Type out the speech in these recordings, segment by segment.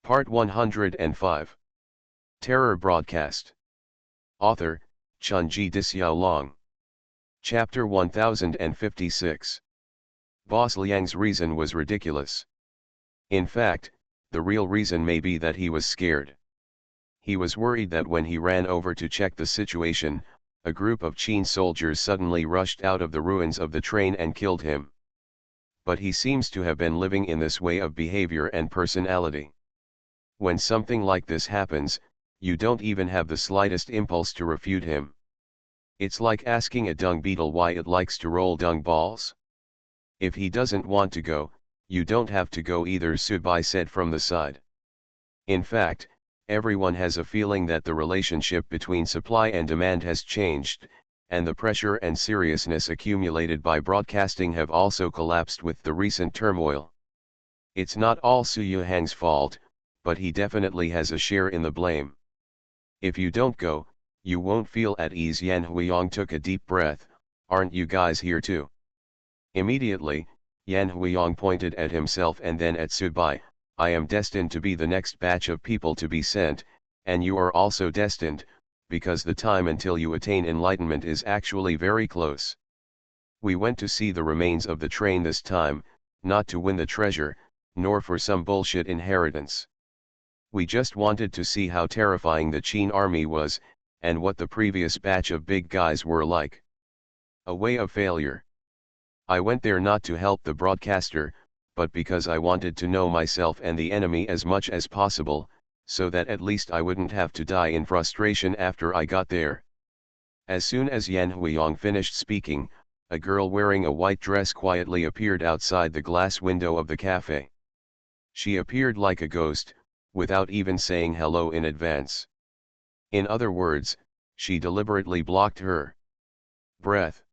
Part 105. Terror Broadcast. Author, Chunji Dixiaolong. Chapter 1056. Boss Liang's reason was ridiculous. In fact, the real reason may be that he was scared. He was worried that when he ran over to check the situation, a group of Qin soldiers suddenly rushed out of the ruins of the train and killed him. But he seems to have been living in this way of behavior and personality. When something like this happens, you don't even have the slightest impulse to refute him. It's like asking a dung beetle why it likes to roll dung balls. If he doesn't want to go, you don't have to go either, Subai said from the side. In fact, everyone has a feeling that the relationship between supply and demand has changed, and the pressure and seriousness accumulated by broadcasting have also collapsed with the recent turmoil. It's not all Su Yuhang's fault, but he definitely has a share in the blame. If you don't go, you won't feel at ease. Yan Huiyong took a deep breath. Aren't you guys here too? Immediately, Yan Huiyong pointed at himself and then at Subai. I am destined to be the next batch of people to be sent, and you are also destined, because the time until you attain enlightenment is actually very close. We went to see the remains of the train this time, not to win the treasure, nor for some bullshit inheritance. We just wanted to see how terrifying the Qin army was, and what the previous batch of big guys were like. A way of failure. I went there not to help the broadcaster, but because I wanted to know myself and the enemy as much as possible, so that at least I wouldn't have to die in frustration after I got there. As soon as Yan Huiyong finished speaking, a girl wearing a white dress quietly appeared outside the glass window of the cafe. She appeared like a ghost, without even saying hello in advance. In other words, she deliberately blocked her breath.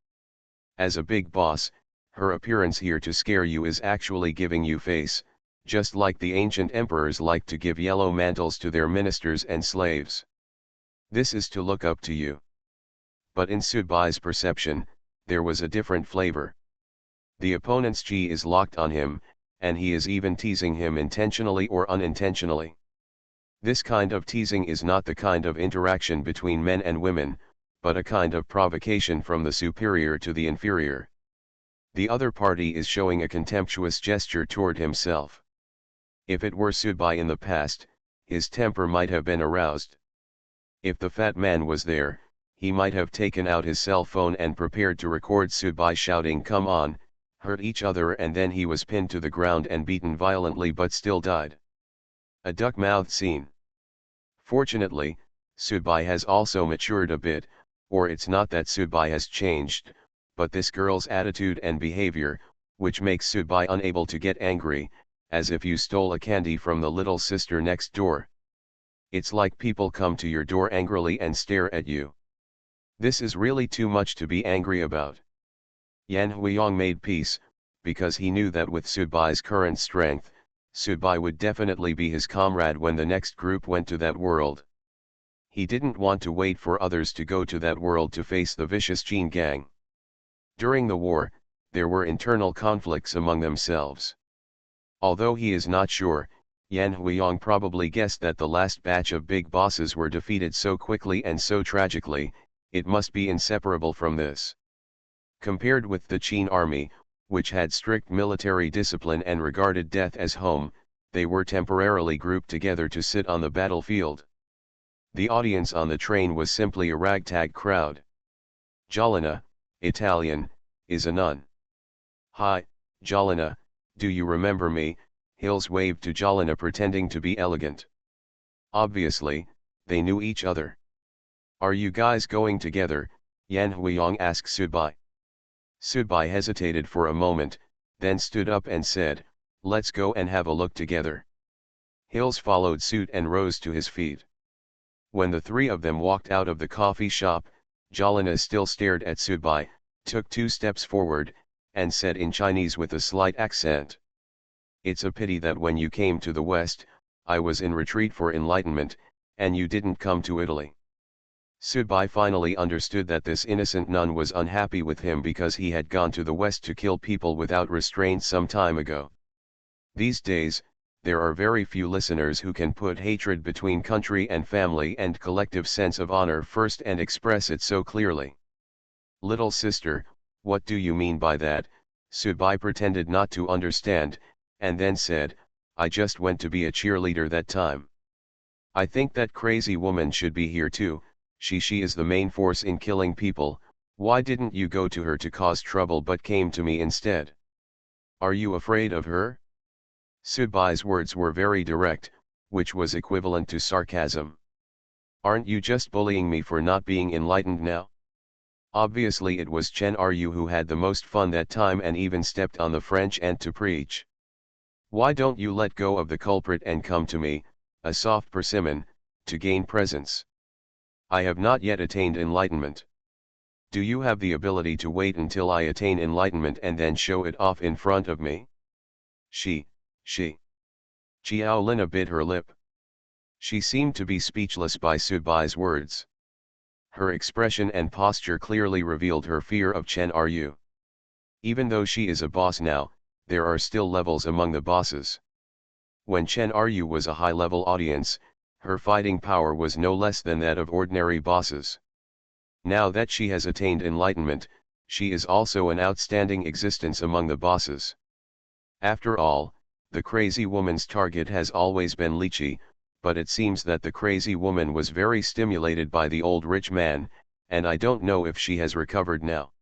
As a big boss, her appearance here to scare you is actually giving you face, just like the ancient emperors like to give yellow mantles to their ministers and slaves. This is to look up to you. But in Subai's perception, there was a different flavor. The opponent's G is locked on him, and he is even teasing him intentionally or unintentionally. This kind of teasing is not the kind of interaction between men and women, but a kind of provocation from the superior to the inferior. The other party is showing a contemptuous gesture toward himself. If it were Subai in the past, his temper might have been aroused. If the fat man was there, he might have taken out his cell phone and prepared to record Subai shouting "Come on," hurt each other, and then he was pinned to the ground and beaten violently but still died. A duck-mouthed scene. Fortunately, Subai has also matured a bit, or it's not that Subai has changed, but this girl's attitude and behavior, which makes Subai unable to get angry, as if you stole a candy from the little sister next door. It's like people come to your door angrily and stare at you. This is really too much to be angry about. Yan Huiyong made peace, because he knew that with Subai's current strength, Subai would definitely be his comrade when the next group went to that world. He didn't want to wait for others to go to that world to face the vicious Qin gang. During the war, there were internal conflicts among themselves. Although he is not sure, Yan Huiyong probably guessed that the last batch of big bosses were defeated so quickly and so tragically. It must be inseparable from this. Compared with the Qin army, which had strict military discipline and regarded death as home, they were temporarily grouped together to sit on the battlefield. The audience on the train was simply a ragtag crowd. Jolena, Italian, is a nun. Hi, Jolena, do you remember me? Hills waved to Jolena, pretending to be elegant. Obviously, they knew each other. Are you guys going together? Yan Huiyong asked Subai. Subai hesitated for a moment, then stood up and said, let's go and have a look together. Hills followed suit and rose to his feet. When the three of them walked out of the coffee shop, Jolena still stared at Subai, took 2 steps forward, and said in Chinese with a slight accent. It's a pity that when you came to the West, I was in retreat for enlightenment, and you didn't come to Italy. Subai finally understood that this innocent nun was unhappy with him because he had gone to the West to kill people without restraint some time ago. These days, there are very few listeners who can put hatred between country and family and collective sense of honor first and express it so clearly. Little sister, what do you mean by that? Subai pretended not to understand, and then said, I just went to be a cheerleader that time. I think that crazy woman should be here too, she is the main force in killing people. Why didn't you go to her to cause trouble but came to me instead? Are you afraid of her? Subai's words were very direct, which was equivalent to sarcasm. Aren't you just bullying me for not being enlightened now? Obviously it was Chen Ryu who had the most fun that time and even stepped on the French ant to preach. Why don't you let go of the culprit and come to me, a soft persimmon, to gain presence? I have not yet attained enlightenment. Do you have the ability to wait until I attain enlightenment and then show it off in front of me? She. Xiao Lina bit her lip. She seemed to be speechless by Subai's words. Her expression and posture clearly revealed her fear of Chen Ryu. Even though she is a boss now, there are still levels among the bosses. When Chen Ryu was a high-level audience, her fighting power was no less than that of ordinary bosses. Now that she has attained enlightenment, she is also an outstanding existence among the bosses. After all, the crazy woman's target has always been Lychee, but it seems that the crazy woman was very stimulated by the old rich man, and I don't know if she has recovered now.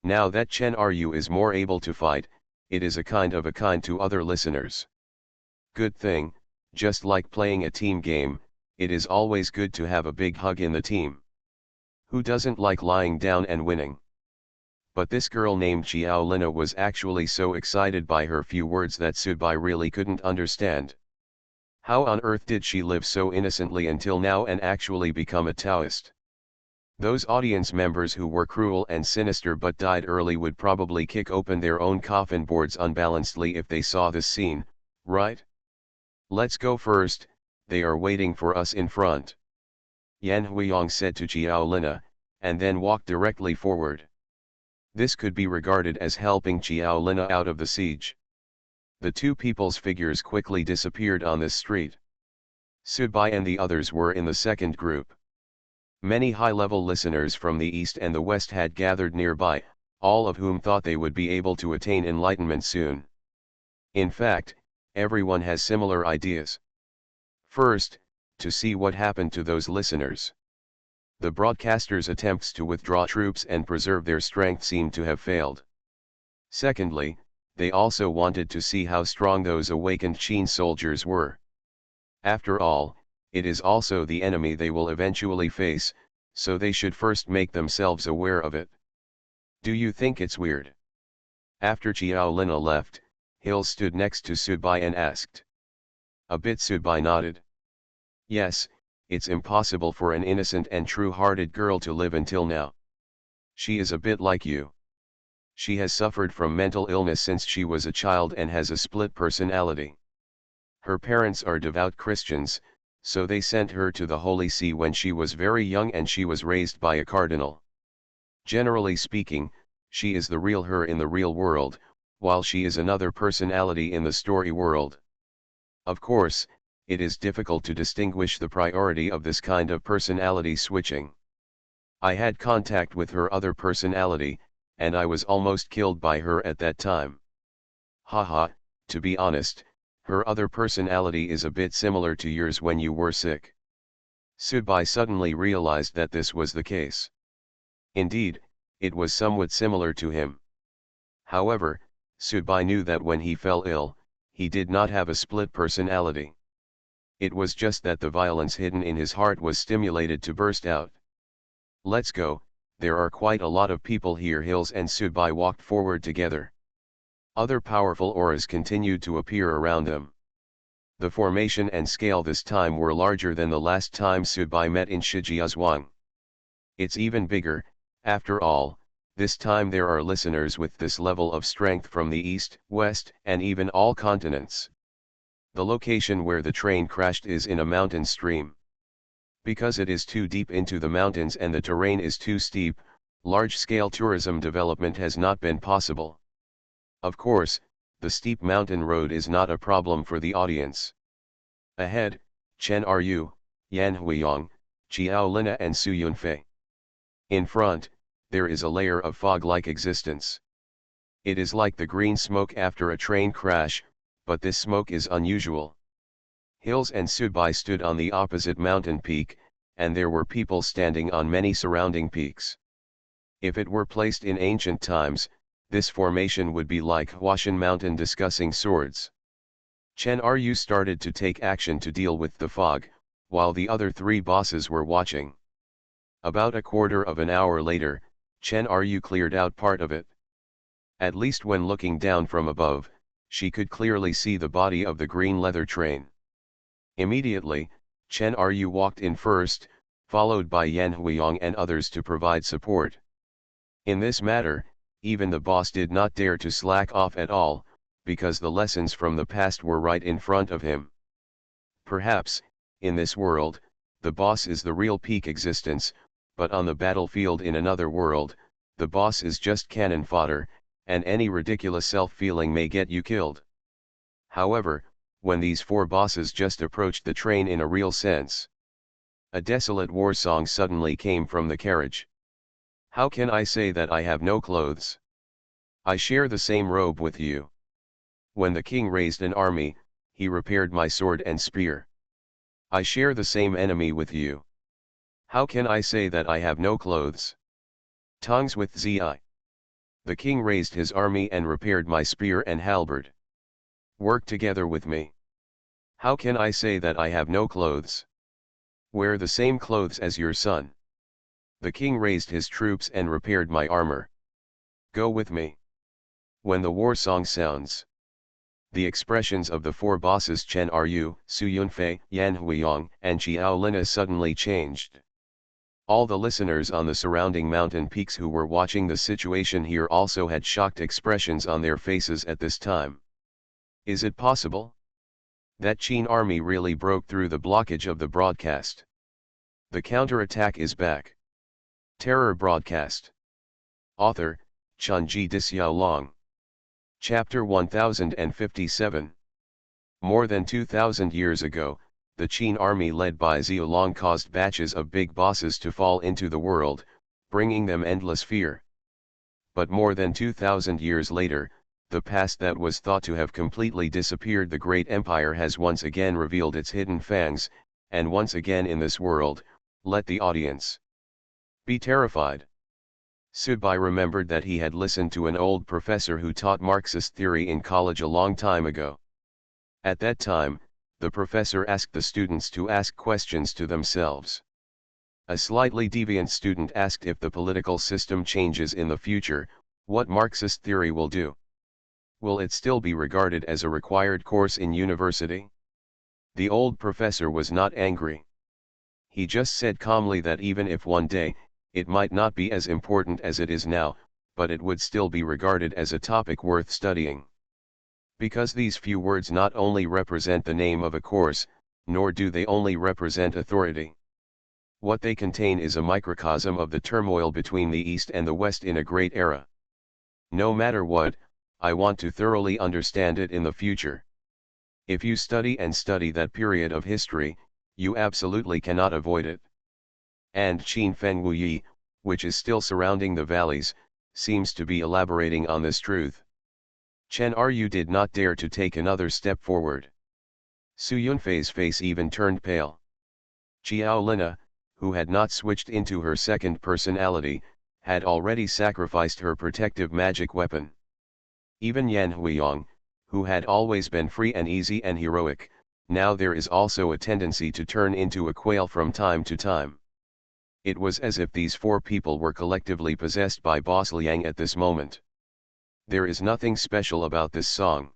Now that Chen Ryu is more able to fight, it is a kind to other listeners. Good thing, just like playing a team game, it is always good to have a big hug in the team. Who doesn't like lying down and winning? But this girl named Xiao Lina was actually so excited by her few words that Subai really couldn't understand. How on earth did she live so innocently until now and actually become a Taoist? Those audience members who were cruel and sinister but died early would probably kick open their own coffin boards unbalancedly if they saw this scene, right? Let's go first, they are waiting for us in front. Yan Huiyong said to Xiao Lina, and then walked directly forward. This could be regarded as helping Xiao Lina out of the siege. The two people's figures quickly disappeared on this street. Subai and the others were in the second group. Many high-level listeners from the east and the west had gathered nearby, all of whom thought they would be able to attain enlightenment soon. In fact, everyone has similar ideas. First, to see what happened to those listeners. The broadcasters' attempts to withdraw troops and preserve their strength seemed to have failed. Secondly, they also wanted to see how strong those awakened Qin soldiers were. After all, it is also the enemy they will eventually face, so they should first make themselves aware of it. Do you think it's weird? After Xiao Lina left, Hill stood next to Subai and asked. A bit. Subai nodded. Yes, it's impossible for an innocent and true-hearted girl to live until now. She is a bit like you. She has suffered from mental illness since she was a child and has a split personality. Her parents are devout Christians, so they sent her to the Holy See when she was very young and she was raised by a cardinal. Generally speaking, she is the real her in the real world, while she is another personality in the story world. Of course, it is difficult to distinguish the priority of this kind of personality switching. I had contact with her other personality, and I was almost killed by her at that time. Haha, to be honest, her other personality is a bit similar to yours when you were sick. Subai suddenly realized that this was the case. Indeed, it was somewhat similar to him. However, Subai knew that when he fell ill, he did not have a split personality. It was just that the violence hidden in his heart was stimulated to burst out. Let's go, there are quite a lot of people here. Hills and Subai walked forward together. Other powerful auras continued to appear around them. The formation and scale this time were larger than the last time Subai met in Shijiazhuang. It's even bigger, after all, this time there are listeners with this level of strength from the east, west, and even all continents. The location where the train crashed is in a mountain stream. Because it is too deep into the mountains and the terrain is too steep, large-scale tourism development has not been possible. Of course, the steep mountain road is not a problem for the audience. Ahead, Chen Ryu, Yan Huiyang, Qiao Lina and Su Yunfei. In front, there is a layer of fog-like existence. It is like the green smoke after a train crash, but this smoke is unusual. Hills and Subai stood on the opposite mountain peak, and there were people standing on many surrounding peaks. If it were placed in ancient times, this formation would be like Huashan Mountain discussing swords. Chen Ryu started to take action to deal with the fog, while the other three bosses were watching. About a quarter of an hour later, Chen Ryu cleared out part of it. At least when looking down from above, she could clearly see the body of the green leather train. Immediately, Chen Ryu walked in first, followed by Yan Huiyang and others to provide support. In this matter, even the boss did not dare to slack off at all, because the lessons from the past were right in front of him. Perhaps, in this world, the boss is the real peak existence, but on the battlefield in another world, the boss is just cannon fodder, and any ridiculous self-feeling may get you killed. However, when these four bosses just approached the train in a real sense, a desolate war song suddenly came from the carriage. How can I say that I have no clothes? I share the same robe with you. When the king raised an army, he repaired my sword and spear. I share the same enemy with you. How can I say that I have no clothes? Tongues with Zi. The king raised his army and repaired my spear and halberd. Work together with me. How can I say that I have no clothes? Wear the same clothes as your son. The king raised his troops and repaired my armor. Go with me. When the war song sounds, the expressions of the four bosses Chen Ryu, Su Yunfei, Yan Huiyang, and Qiao Lina suddenly changed. All the listeners on the surrounding mountain peaks who were watching the situation here also had shocked expressions on their faces at this time. Is it possible? That Qin army really broke through the blockage of the broadcast. The counterattack is back. Terror broadcast. Author, Chunji Dixiaolong. Chapter 1057. More than 2,000 years ago, the Qin army led by Xiaolong caused batches of big bosses to fall into the world, bringing them endless fear. But more than 2,000 years later, the past that was thought to have completely disappeared, the great empire has once again revealed its hidden fangs, and once again in this world, let the audience be terrified. Subai remembered that he had listened to an old professor who taught Marxist theory in college a long time ago. At that time, the professor asked the students to ask questions to themselves. A slightly deviant student asked if the political system changes in the future, what Marxist theory will do. Will it still be regarded as a required course in university? The old professor was not angry. He just said calmly that even if one day, it might not be as important as it is now, but it would still be regarded as a topic worth studying. Because these few words not only represent the name of a course, nor do they only represent authority. What they contain is a microcosm of the turmoil between the East and the West in a great era. No matter what, I want to thoroughly understand it in the future. If you study and study that period of history, you absolutely cannot avoid it. And Qin Feng Wuyi, which is still surrounding the valleys, seems to be elaborating on this truth. Chen Ryu did not dare to take another step forward. Su Yunfei's face even turned pale. Qiao Lina, who had not switched into her second personality, had already sacrificed her protective magic weapon. Even Yan Huiyang, who had always been free and easy and heroic, now there is also a tendency to turn into a quail from time to time. It was as if these four people were collectively possessed by Boss Liang at this moment. There is nothing special about this song.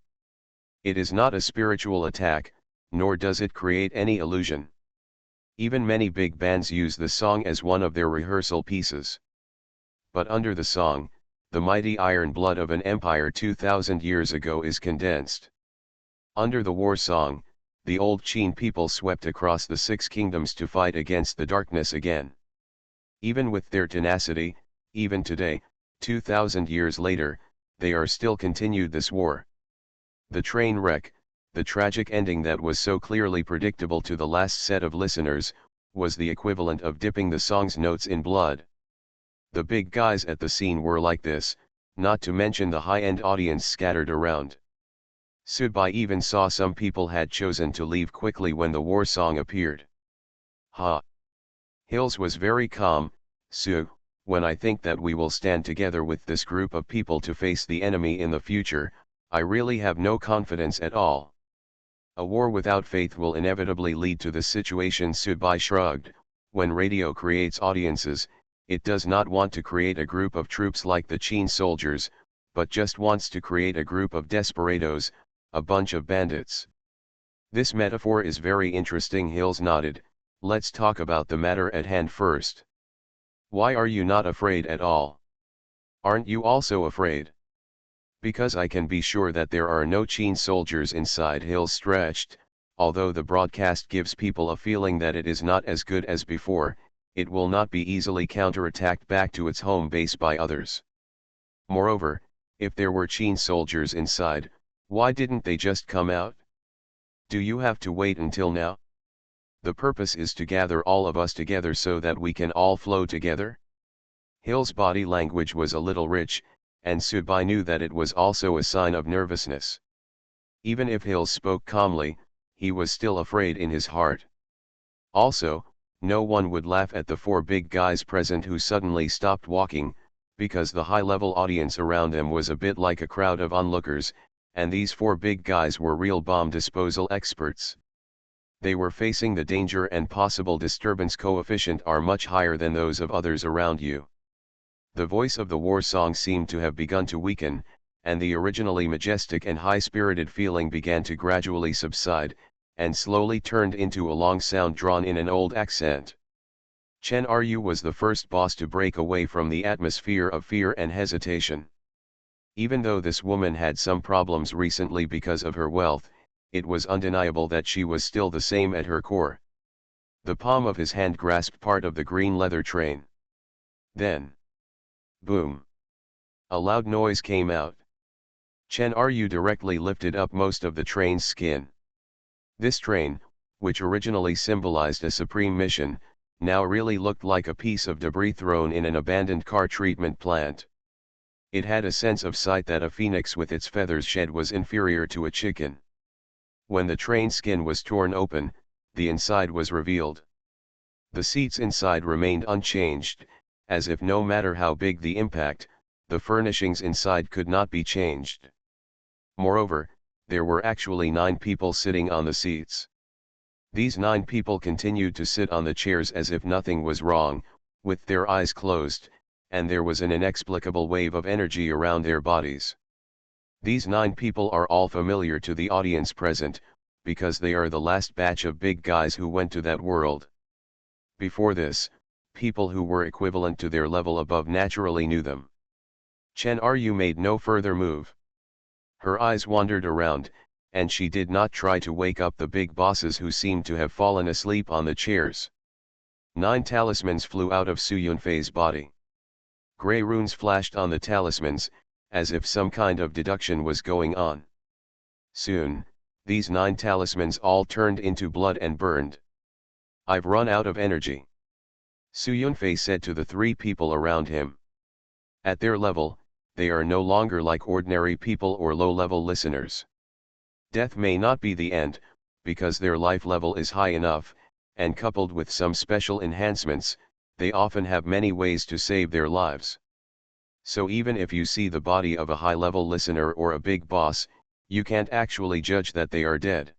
It is not a spiritual attack, nor does it create any illusion. Even many big bands use the song as one of their rehearsal pieces. But under the song, the mighty iron blood of an empire 2,000 years ago is condensed. Under the war song, the old Qin people swept across the six kingdoms to fight against the darkness again. Even with their tenacity, even today, 2,000 years later, they are still continued this war. The train wreck, the tragic ending that was so clearly predictable to the last set of listeners, was the equivalent of dipping the song's notes in blood. The big guys at the scene were like this, not to mention the high-end audience scattered around. Subai even saw some people had chosen to leave quickly when the war song appeared. Ha! Hills was very calm. Su, when I think that we will stand together with this group of people to face the enemy in the future, I really have no confidence at all. A war without faith will inevitably lead to this situation. Subai shrugged. When radio creates audiences, it does not want to create a group of troops like the Chin soldiers, but just wants to create a group of desperados, a bunch of bandits. This metaphor is very interesting. Hills nodded. Let's talk about the matter at hand first. Why are you not afraid at all? Aren't you also afraid? Because I can be sure that there are no Chin soldiers inside. Hills stretched. Although the broadcast gives people a feeling that it is not as good as before, it will not be easily counterattacked back to its home base by others. Moreover, if there were Chin soldiers inside, why didn't they just come out? Do you have to wait until now? The purpose is to gather all of us together so that we can all flow together. Hill's body language was a little rich, and Subai knew that it was also a sign of nervousness. Even if Hill spoke calmly, he was still afraid in his heart. Also, no one would laugh at the four big guys present who suddenly stopped walking, because the high-level audience around them was a bit like a crowd of onlookers, and these four big guys were real bomb disposal experts. They were facing the danger, and possible disturbance coefficient are much higher than those of others around you. The voice of the war song seemed to have begun to weaken, and the originally majestic and high-spirited feeling began to gradually subside, and slowly turned into a long sound drawn in an old accent. Chen Ryu was the first boss to break away from the atmosphere of fear and hesitation. Even though this woman had some problems recently because of her wealth, it was undeniable that she was still the same at her core. The palm of his hand grasped part of the green leather train. Then, boom! A loud noise came out. Chen Ryu directly lifted up most of the train's skin. This train, which originally symbolized a supreme mission, now really looked like a piece of debris thrown in an abandoned car treatment plant. It had a sense of sight that a phoenix with its feathers shed was inferior to a chicken. When the train skin was torn open, the inside was revealed. The seats inside remained unchanged, as if no matter how big the impact, the furnishings inside could not be changed. Moreover, there were actually 9 people sitting on the seats. These 9 people continued to sit on the chairs as if nothing was wrong, with their eyes closed, and there was an inexplicable wave of energy around their bodies. These 9 people are all familiar to the audience present, because they are the last batch of big guys who went to that world. Before this, people who were equivalent to their level above naturally knew them. Chen Ryu made no further move. Her eyes wandered around, and she did not try to wake up the big bosses who seemed to have fallen asleep on the chairs. 9 talismans flew out of Su Yunfei's body. Gray runes flashed on the talismans, as if some kind of deduction was going on. Soon, these 9 talismans all turned into blood and burned. I've run out of energy, Su Yunfei said to the 3 people around him. At their level, they are no longer like ordinary people or low-level listeners. Death may not be the end, because their life level is high enough, and coupled with some special enhancements, they often have many ways to save their lives. So even if you see the body of a high-level listener or a big boss, you can't actually judge that they are dead.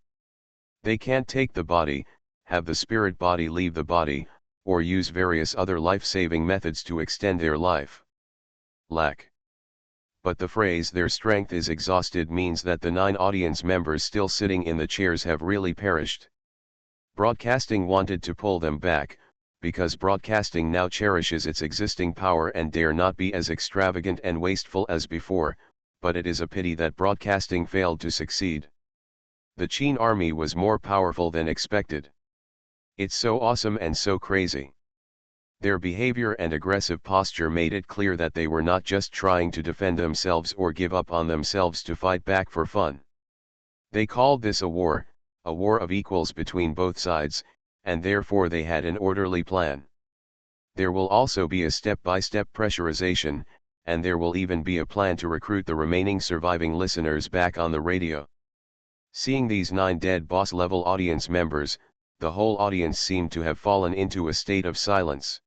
They can't take the body, have the spirit body leave the body, or use various other life-saving methods to extend their life. Lack. But the phrase "their strength is exhausted" means that the 9 audience members still sitting in the chairs have really perished. Broadcasting wanted to pull them back, because broadcasting now cherishes its existing power and dare not be as extravagant and wasteful as before, but it is a pity that broadcasting failed to succeed. The Qin army was more powerful than expected. It's so awesome and so crazy. Their behavior and aggressive posture made it clear that they were not just trying to defend themselves or give up on themselves to fight back for fun. They called this a war of equals between both sides, and therefore they had an orderly plan. There will also be a step-by-step pressurization, and there will even be a plan to recruit the remaining surviving listeners back on the radio. Seeing these 9 dead boss-level audience members, the whole audience seemed to have fallen into a state of silence.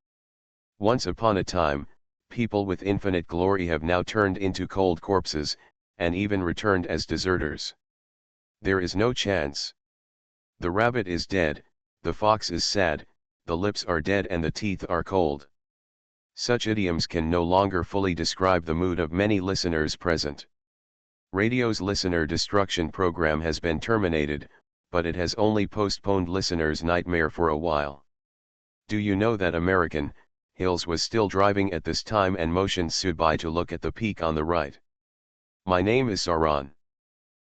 Once upon a time, people with infinite glory have now turned into cold corpses, and even returned as deserters. There is no chance. The rabbit is dead, the fox is sad, the lips are dead and the teeth are cold. Such idioms can no longer fully describe the mood of many listeners present. Radio's listener destruction program has been terminated, but it has only postponed listeners' nightmare for a while. Do you know that American Hills was still driving at this time and motioned Subai to look at the peak on the right. My name is Saran.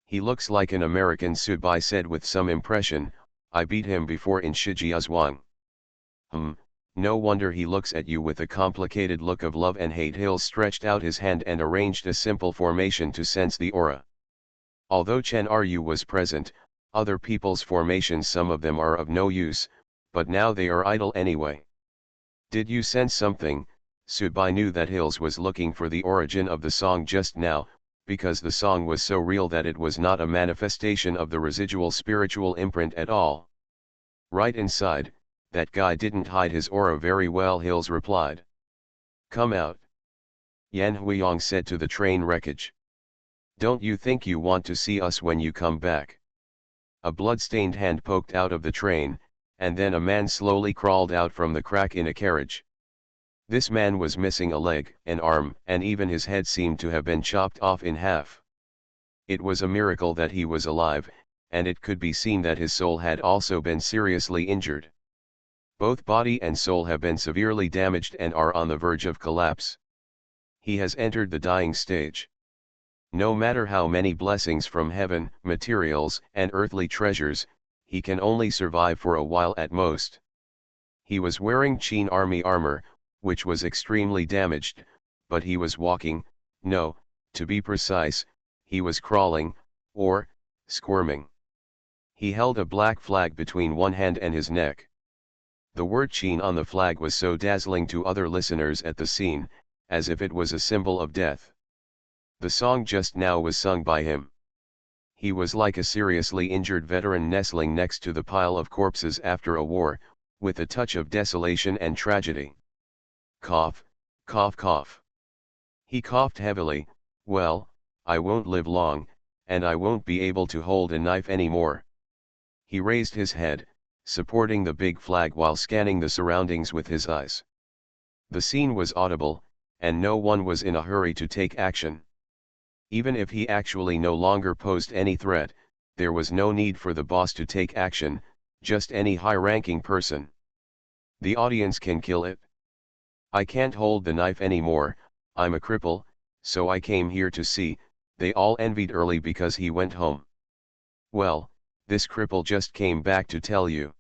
He looks like an American, Subai said with some impression. I beat him before in Shijiazhuang. No wonder he looks at you with a complicated look of love and hate. Hills stretched out his hand and arranged a simple formation to sense the aura. Although Chen Ryu was present, other people's formations, some of them are of no use, but now they are idle anyway. Did you sense something? Subai knew that Hills was looking for the origin of the song just now, because the song was so real that it was not a manifestation of the residual spiritual imprint at all. Right inside, that guy didn't hide his aura very well, Hills replied. Come out. Yan Huiyong said to the train wreckage. Don't you think you want to see us when you come back? A blood-stained hand poked out of the train, and then a man slowly crawled out from the crack in a carriage. This man was missing a leg, an arm, and even his head seemed to have been chopped off in half. It was a miracle that he was alive, and it could be seen that his soul had also been seriously injured. Both body and soul have been severely damaged and are on the verge of collapse. He has entered the dying stage. No matter how many blessings from heaven, materials, and earthly treasures, he can only survive for a while at most. He was wearing Qin army armor, which was extremely damaged, but he was walking, no, to be precise, he was crawling, or squirming. He held a black flag between one hand and his neck. The word Qin on the flag was so dazzling to other listeners at the scene, as if it was a symbol of death. The song just now was sung by him. He was like a seriously injured veteran nestling next to the pile of corpses after a war, with a touch of desolation and tragedy. Cough, cough, cough. He coughed heavily. Well, I won't live long, and I won't be able to hold a knife anymore. He raised his head, supporting the big flag while scanning the surroundings with his eyes. The scene was audible, and no one was in a hurry to take action. Even if he actually no longer posed any threat, there was no need for the boss to take action, just any high-ranking person. The audience can kill it. I can't hold the knife anymore, I'm a cripple, so I came here to see. They all envied Early because he went home. Well, this cripple just came back to tell you.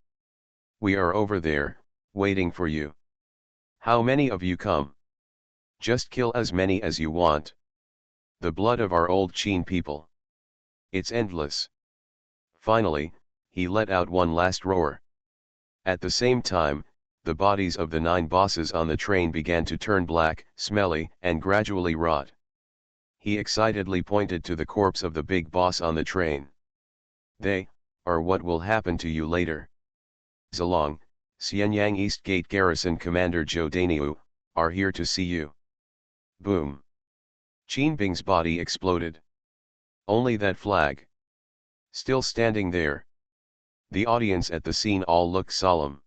We are over there, waiting for you. How many of you come? Just kill as many as you want. The blood of our old Qin people. It's endless. Finally, he let out one last roar. At the same time, the bodies of the 9 bosses on the train began to turn black, smelly, and gradually rot. He excitedly pointed to the corpse of the big boss on the train. They are what will happen to you later. Zalong, Xianyang East Gate Garrison Commander Zhou Daniu, are here to see you. Boom. Qin Bing's body exploded. Only that flag. Still standing there. The audience at the scene all looked solemn.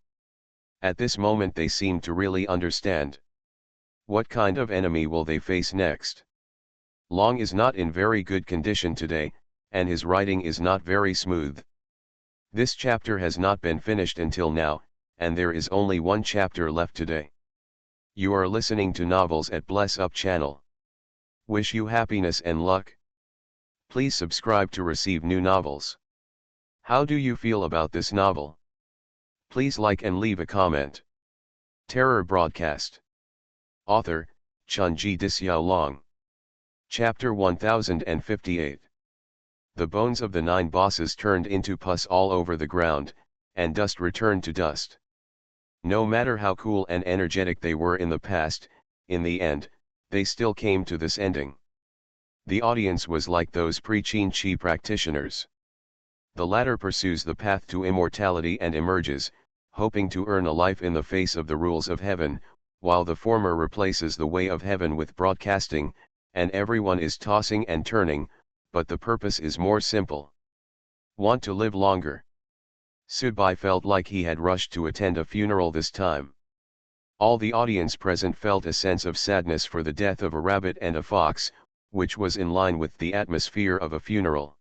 At this moment they seemed to really understand. What kind of enemy will they face next? Long is not in very good condition today, and his writing is not very smooth. This chapter has not been finished until now, and there is only one chapter left today. You are listening to Novels at Bless Up channel. Wish you happiness and luck. Please subscribe to receive new novels. How do you feel about this novel? Please like and leave a comment. Terror Broadcast. Author, Chunji Disyaolong. Chapter 1058. The bones of the 9 bosses turned into pus all over the ground, and dust returned to dust. No matter how cool and energetic they were in the past, in the end, they still came to this ending. The audience was like those pre-Qin Chi practitioners. The latter pursues the path to immortality and emerges, hoping to earn a life in the face of the rules of heaven, while the former replaces the way of heaven with broadcasting, and everyone is tossing and turning, but the purpose is more simple. Want to live longer. Subai felt like he had rushed to attend a funeral this time. All the audience present felt a sense of sadness for the death of a rabbit and a fox, which was in line with the atmosphere of a funeral.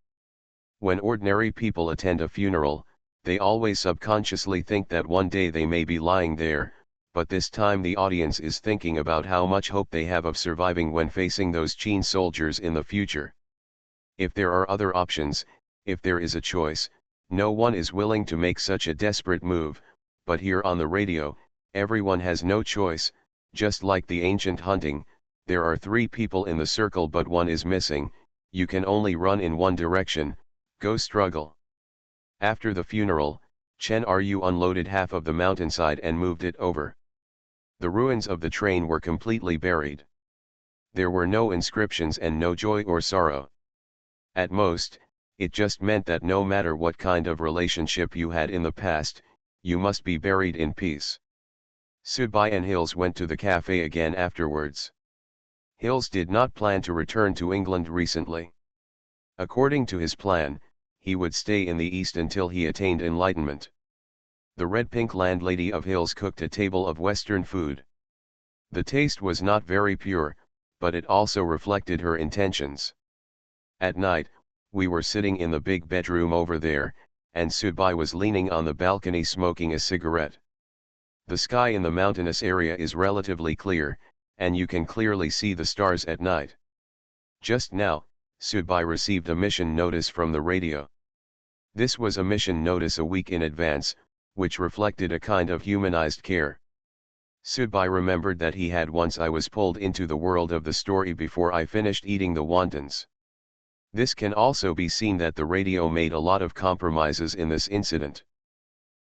When ordinary people attend a funeral, they always subconsciously think that one day they may be lying there, but this time the audience is thinking about how much hope they have of surviving when facing those Qin soldiers in the future. If there are other options, if there is a choice, no one is willing to make such a desperate move, but here on the radio, everyone has no choice. Just like the ancient hunting, there are 3 people in the circle but one is missing, you can only run in one direction, go struggle. After the funeral, Chen Ryu unloaded half of the mountainside and moved it over. The ruins of the train were completely buried. There were no inscriptions and no joy or sorrow. At most, it just meant that no matter what kind of relationship you had in the past, you must be buried in peace. Subai and Hills went to the cafe again afterwards. Hills did not plan to return to England recently. According to his plan, he would stay in the East until he attained enlightenment. The red-pink landlady of Hills cooked a table of Western food. The taste was not very pure, but it also reflected her intentions. At night, we were sitting in the big bedroom over there, and Subai was leaning on the balcony smoking a cigarette. The sky in the mountainous area is relatively clear, and you can clearly see the stars at night. Just now, Subai received a mission notice from the radio. This was a mission notice a week in advance, which reflected a kind of humanized care. Subai remembered that he had once I was pulled into the world of the story before I finished eating the wontons. This can also be seen that the radio made a lot of compromises in this incident.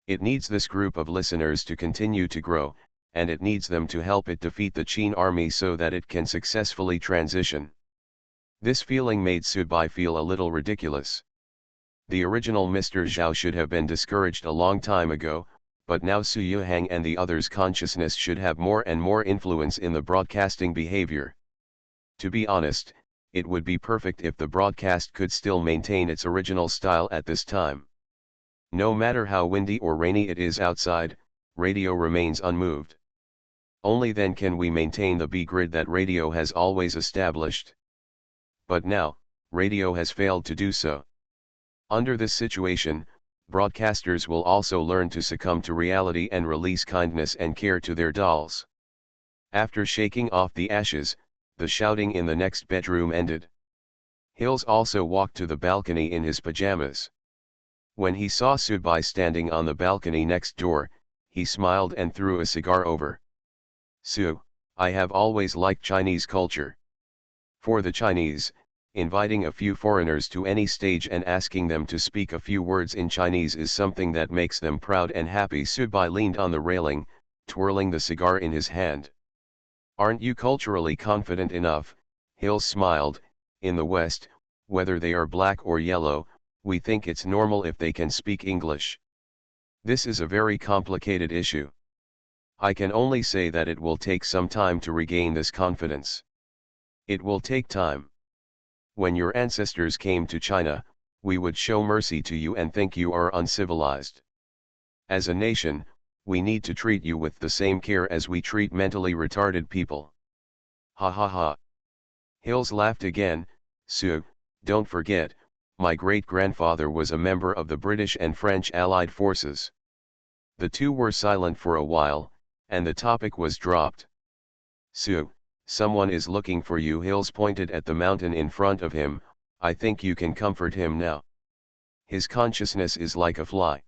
It needs this group of listeners to continue to grow, and it needs them to help it defeat the Qin army so that it can successfully transition. This feeling made Subai feel a little ridiculous. The original Mr. Zhao should have been discouraged a long time ago, but now Su Yuhang and the others' consciousness should have more and more influence in the broadcasting behavior. To be honest, it would be perfect if the broadcast could still maintain its original style at this time. No matter how windy or rainy it is outside, radio remains unmoved. Only then can we maintain the B-grid that radio has always established. But now, radio has failed to do so. Under this situation, broadcasters will also learn to succumb to reality and release kindness and care to their dolls. After shaking off the ashes, the shouting in the next bedroom ended. Hills also walked to the balcony in his pajamas. When he saw Subai standing on the balcony next door, he smiled and threw a cigar over. Su, I have always liked Chinese culture. For the Chinese, inviting a few foreigners to any stage and asking them to speak a few words in Chinese is something that makes them proud and happy. Subai leaned on the railing, twirling the cigar in his hand. Aren't you culturally confident enough? Hills smiled. In the West, whether they are black or yellow, we think it's normal if they can speak English. This is a very complicated issue. I can only say that it will take some time to regain this confidence. It will take time. When your ancestors came to China, we would show mercy to you and think you are uncivilized. As a nation, we need to treat you with the same care as we treat mentally retarded people. Ha ha ha. Hills laughed again. Su, don't forget, my great-grandfather was a member of the British and French Allied forces. The two were silent for a while, and the topic was dropped. Su, someone is looking for you. Hills pointed at the mountain in front of him. I think you can comfort him now. His consciousness is like a fly.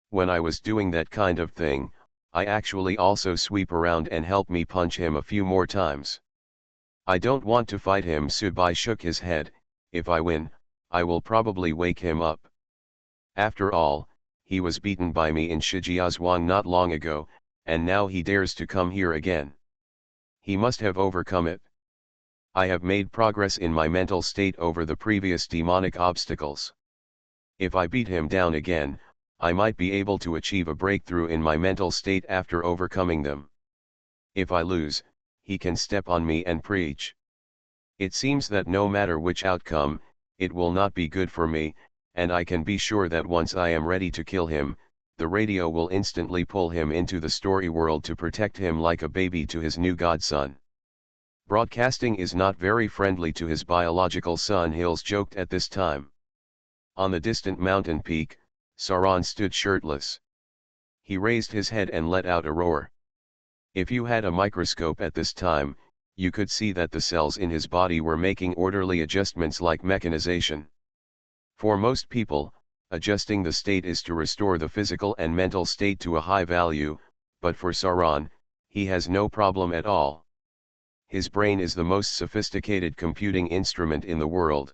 When I was doing that kind of thing, I actually also sweep around and help me punch him a few more times. I don't want to fight him. Subai shook his head. If I win, I will probably wake him up. After all, he was beaten by me in Shijiazhuang not long ago, and now he dares to come here again. He must have overcome it. I have made progress in my mental state over the previous demonic obstacles. If I beat him down again, I might be able to achieve a breakthrough in my mental state after overcoming them. If I lose, he can step on me and preach. It seems that no matter which outcome, it will not be good for me, and I can be sure that once I am ready to kill him, the radio will instantly pull him into the story world to protect him like a baby to his new godson. Broadcasting is not very friendly to his biological son, Hills joked at this time. On the distant mountain peak, Sauron stood shirtless. He raised his head and let out a roar. If you had a microscope at this time, you could see that the cells in his body were making orderly adjustments like mechanization. For most people, adjusting the state is to restore the physical and mental state to a high value, but for Sauron, he has no problem at all. His brain is the most sophisticated computing instrument in the world.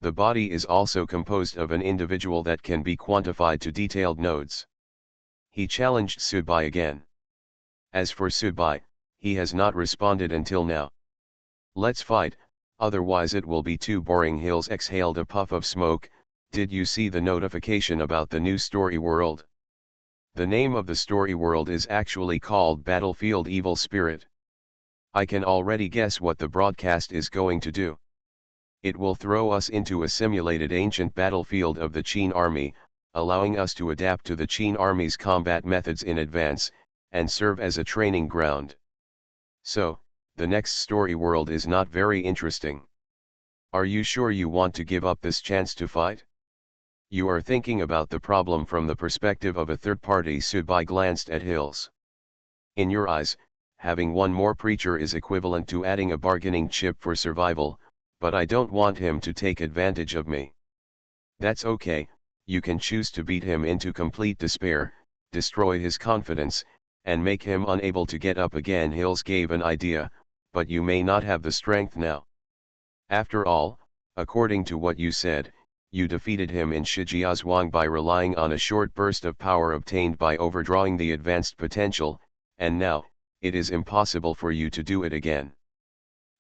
The body is also composed of an individual that can be quantified to detailed nodes. He challenged Sudbai again. As for Sudbai, he has not responded until now. Let's fight, otherwise it will be too boring. Hills exhaled a puff of smoke. Did you see the notification about the new story world? The name of the story world is actually called Battlefield Evil Spirit. I can already guess what the broadcast is going to do. It will throw us into a simulated ancient battlefield of the Qin army, allowing us to adapt to the Qin army's combat methods in advance, and serve as a training ground. So, the next story world is not very interesting. Are you sure you want to give up this chance to fight? You are thinking about the problem from the perspective of a third party. Sudbai glanced at Hills. In your eyes, having one more preacher is equivalent to adding a bargaining chip for survival, but I don't want him to take advantage of me. That's okay, you can choose to beat him into complete despair, destroy his confidence, and make him unable to get up again. Hills gave an idea, but you may not have the strength now. After all, according to what you said, you defeated him in Shijiazhuang by relying on a short burst of power obtained by overdrawing the advanced potential, and now, it is impossible for you to do it again.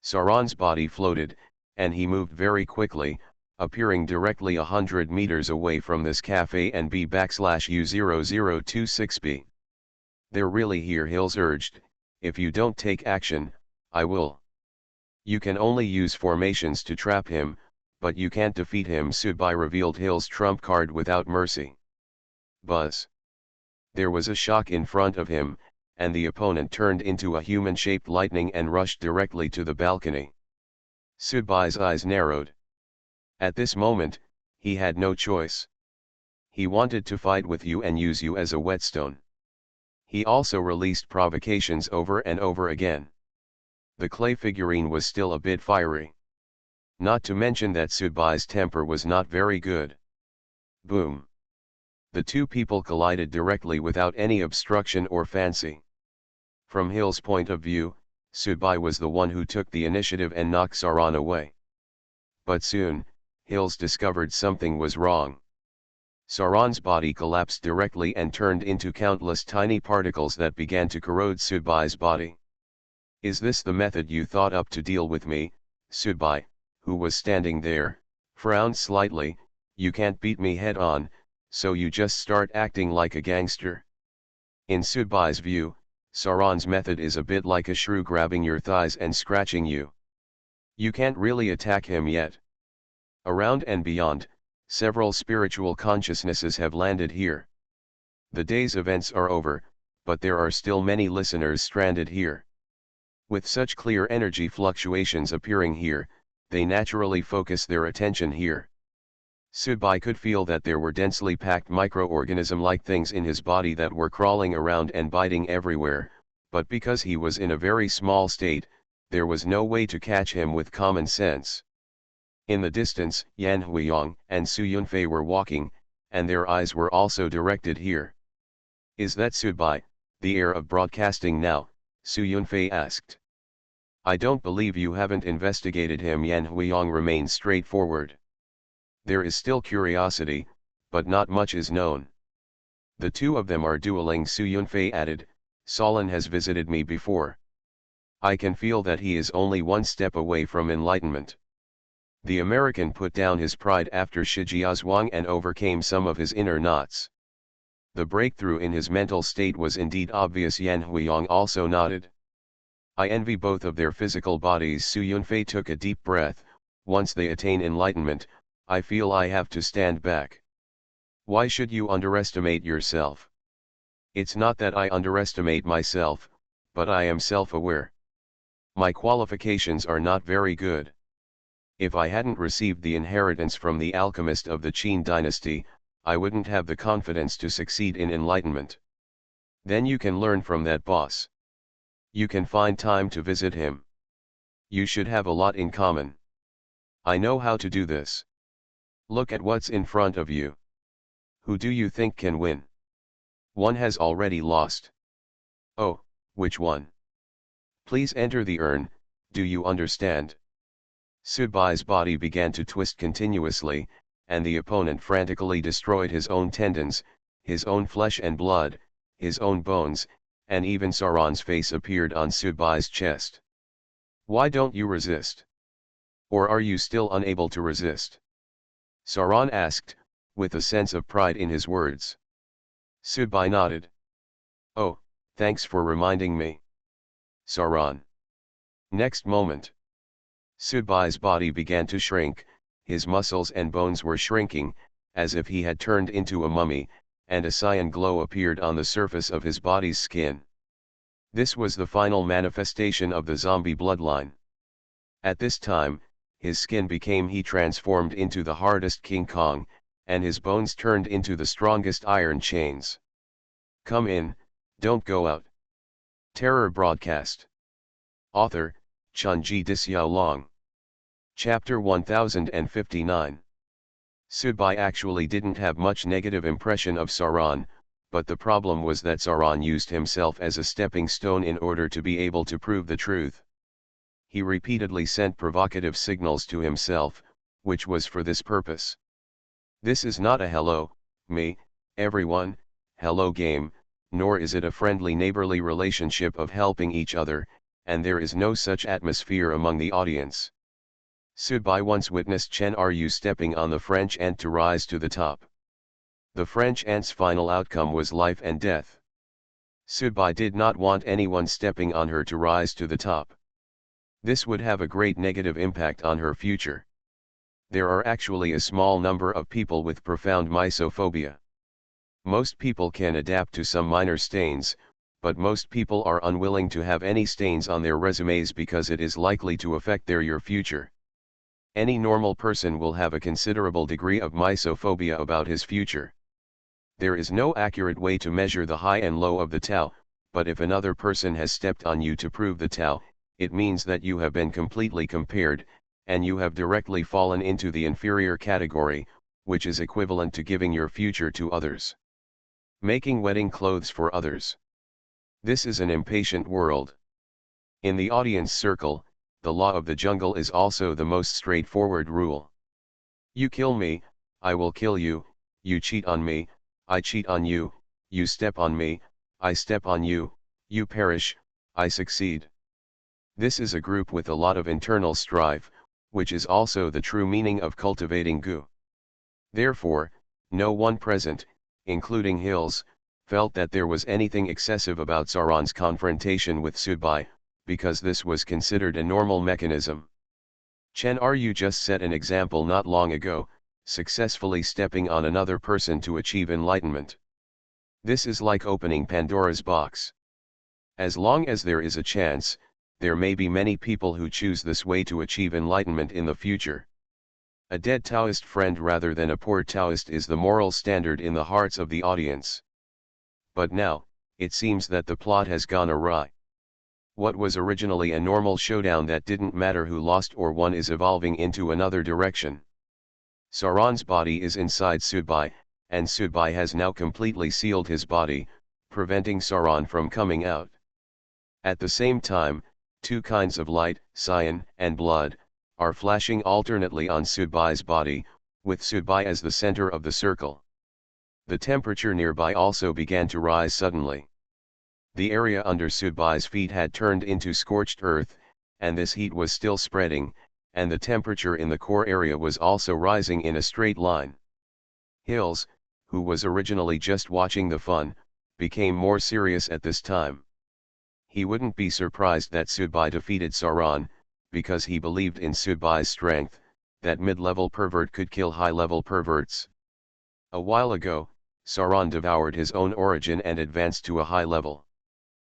Sauron's body floated, and he moved very quickly, appearing directly 100 meters away from this cafe and B/U0026B. They're really here, Hills urged. If you don't take action, I will. You can only use formations to trap him, but you can't defeat him. Sudbai revealed Hills' trump card without mercy. Buzz. There was a shock in front of him, and the opponent turned into a human-shaped lightning and rushed directly to the balcony. Sudbai's eyes narrowed. At this moment, he had no choice. He wanted to fight with you and use you as a whetstone. He also released provocations over and over again. The clay figurine was still a bit fiery. Not to mention that Sudbai's temper was not very good. Boom. The two people collided directly without any obstruction or fancy. From Hill's point of view, Sudbai was the one who took the initiative and knocked Sauron away. But soon, Hills discovered something was wrong. Sauron's body collapsed directly and turned into countless tiny particles that began to corrode Sudbai's body. Is this the method you thought up to deal with me? Sudbai, who was standing there, frowned slightly. You can't beat me head on, so you just start acting like a gangster. In Sudbai's view, Sauron's method is a bit like a shrew grabbing your thighs and scratching you. You can't really attack him yet. Around and beyond, several spiritual consciousnesses have landed here. The day's events are over, but there are still many listeners stranded here. With such clear energy fluctuations appearing here, they naturally focus their attention here. Sudbai could feel that there were densely packed microorganism-like things in his body that were crawling around and biting everywhere, but because he was in a very small state, there was no way to catch him with common sense. In the distance, Yan Huiyang and Su Yunfei were walking, and their eyes were also directed here. Is that Sudbai, the heir of broadcasting now? Su Yunfei asked. I don't believe you haven't investigated him. Yan Huiyang remained straightforward. There is still curiosity, but not much is known. The two of them are dueling. Su Yunfei added, Solon has visited me before. I can feel that he is only one step away from enlightenment. The American put down his pride after Shijiazhuang and overcame some of his inner knots. The breakthrough in his mental state was indeed obvious. Yan Huiyang also nodded. I envy both of their physical bodies. Su Yunfei took a deep breath. Once they attain enlightenment, I feel I have to stand back. Why should you underestimate yourself? It's not that I underestimate myself, but I am self-aware. My qualifications are not very good. If I hadn't received the inheritance from the alchemist of the Qin dynasty, I wouldn't have the confidence to succeed in enlightenment. Then you can learn from that boss. You can find time to visit him. You should have a lot in common. I know how to do this. Look at what's in front of you. Who do you think can win? One has already lost. Oh, which one? Please enter the urn, do you understand? Sudbai's body began to twist continuously, and the opponent frantically destroyed his own tendons, his own flesh and blood, his own bones, and even Sauron's face appeared on Sudbai's chest. Why don't you resist? Or are you still unable to resist? Sauron asked, with a sense of pride in his words. Sudbai nodded. Oh, thanks for reminding me. Sauron. Next moment, Sudbai's body began to shrink, his muscles and bones were shrinking, as if he had turned into a mummy, and a cyan glow appeared on the surface of his body's skin. This was the final manifestation of the zombie bloodline. At this time, his skin became he transformed into the hardest King Kong, and his bones turned into the strongest iron chains. Come in, don't go out. Terror Broadcast. Author, Chunji Dixiaolong. Chapter 1059. Sudbai actually didn't have much negative impression of Sauron, but the problem was that Sauron used himself as a stepping stone in order to be able to prove the truth. He repeatedly sent provocative signals to himself, which was for this purpose. This is not a hello, me, everyone, hello game, nor is it a friendly neighborly relationship of helping each other, and there is no such atmosphere among the audience. Sudbai once witnessed Chen Ryu stepping on the French ant to rise to the top. The French ant's final outcome was life and death. Sudbai did not want anyone stepping on her to rise to the top. This would have a great negative impact on her future. There are actually a small number of people with profound mysophobia. Most people can adapt to some minor stains, but most people are unwilling to have any stains on their resumes because it is likely to affect their future. Any normal person will have a considerable degree of mysophobia about his future. There is no accurate way to measure the high and low of the Tao, but if another person has stepped on you to prove the Tao, it means that you have been completely compared, and you have directly fallen into the inferior category, which is equivalent to giving your future to others. Making wedding clothes for others. This is an impatient world. In the audience circle, the law of the jungle is also the most straightforward rule. You kill me, I will kill you, you cheat on me, I cheat on you, you step on me, I step on you, you perish, I succeed. This is a group with a lot of internal strife, which is also the true meaning of cultivating gu. Therefore, no one present, including Hills, felt that there was anything excessive about Sauron's confrontation with Sudbai, because this was considered a normal mechanism. Chen Ryu just set an example not long ago, successfully stepping on another person to achieve enlightenment. This is like opening Pandora's box. As long as there is a chance, there may be many people who choose this way to achieve enlightenment in the future. A dead Taoist friend rather than a poor Taoist is the moral standard in the hearts of the audience. But now, it seems that the plot has gone awry. What was originally a normal showdown that didn't matter who lost or won is evolving into another direction. Sauron's body is inside Sudbai, and Sudbai has now completely sealed his body, preventing Sauron from coming out. At the same time, two kinds of light, cyan and blood, are flashing alternately on Sudbai's body, with Subai as the center of the circle. The temperature nearby also began to rise suddenly. The area under Subai's feet had turned into scorched earth, and this heat was still spreading, and the temperature in the core area was also rising in a straight line. Hills, who was originally just watching the fun, became more serious at this time. He wouldn't be surprised that Subai defeated Sauron, because he believed in Subai's strength, that mid-level pervert could kill high-level perverts. A while ago, Sauron devoured his own origin and advanced to a high level.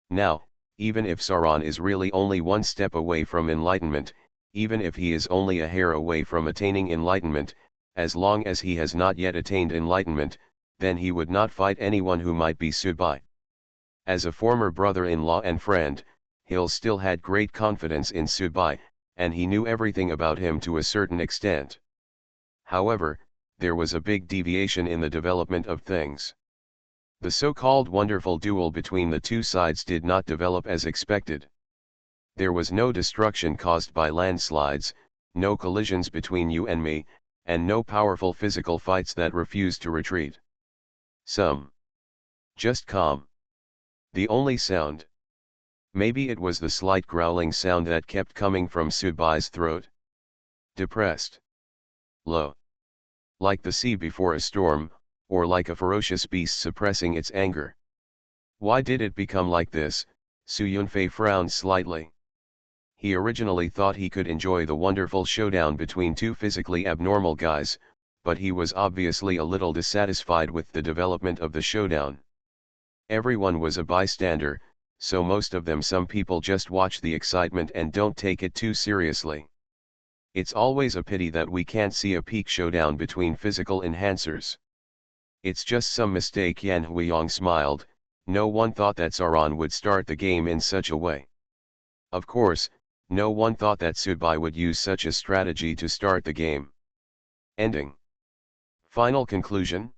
Now, even if Sauron is really only one step away from enlightenment, even if he is only a hair away from attaining enlightenment, as long as he has not yet attained enlightenment, then he would not fight anyone who might be Subai. As a former brother-in-law and friend, Hill still had great confidence in Subai, and he knew everything about him to a certain extent. However, there was a big deviation in the development of things. The so-called wonderful duel between the two sides did not develop as expected. There was no destruction caused by landslides, no collisions between you and me, and no powerful physical fights that refused to retreat. Just calm. The only sound. Maybe it was the slight growling sound that kept coming from Subai's throat. Depressed. Low. Like the sea before a storm, or like a ferocious beast suppressing its anger. Why did it become like this? Su Yunfei frowned slightly. He originally thought he could enjoy the wonderful showdown between two physically abnormal guys, but he was obviously a little dissatisfied with the development of the showdown. Everyone was a bystander, so most of them some people just watch the excitement and don't take it too seriously. It's always a pity that we can't see a peak showdown between physical enhancers. It's just some mistake. Yan Huiyang smiled. No one thought that Sauron would start the game in such a way. Of course, no one thought that Subai would use such a strategy to start the game. Ending. Final conclusion.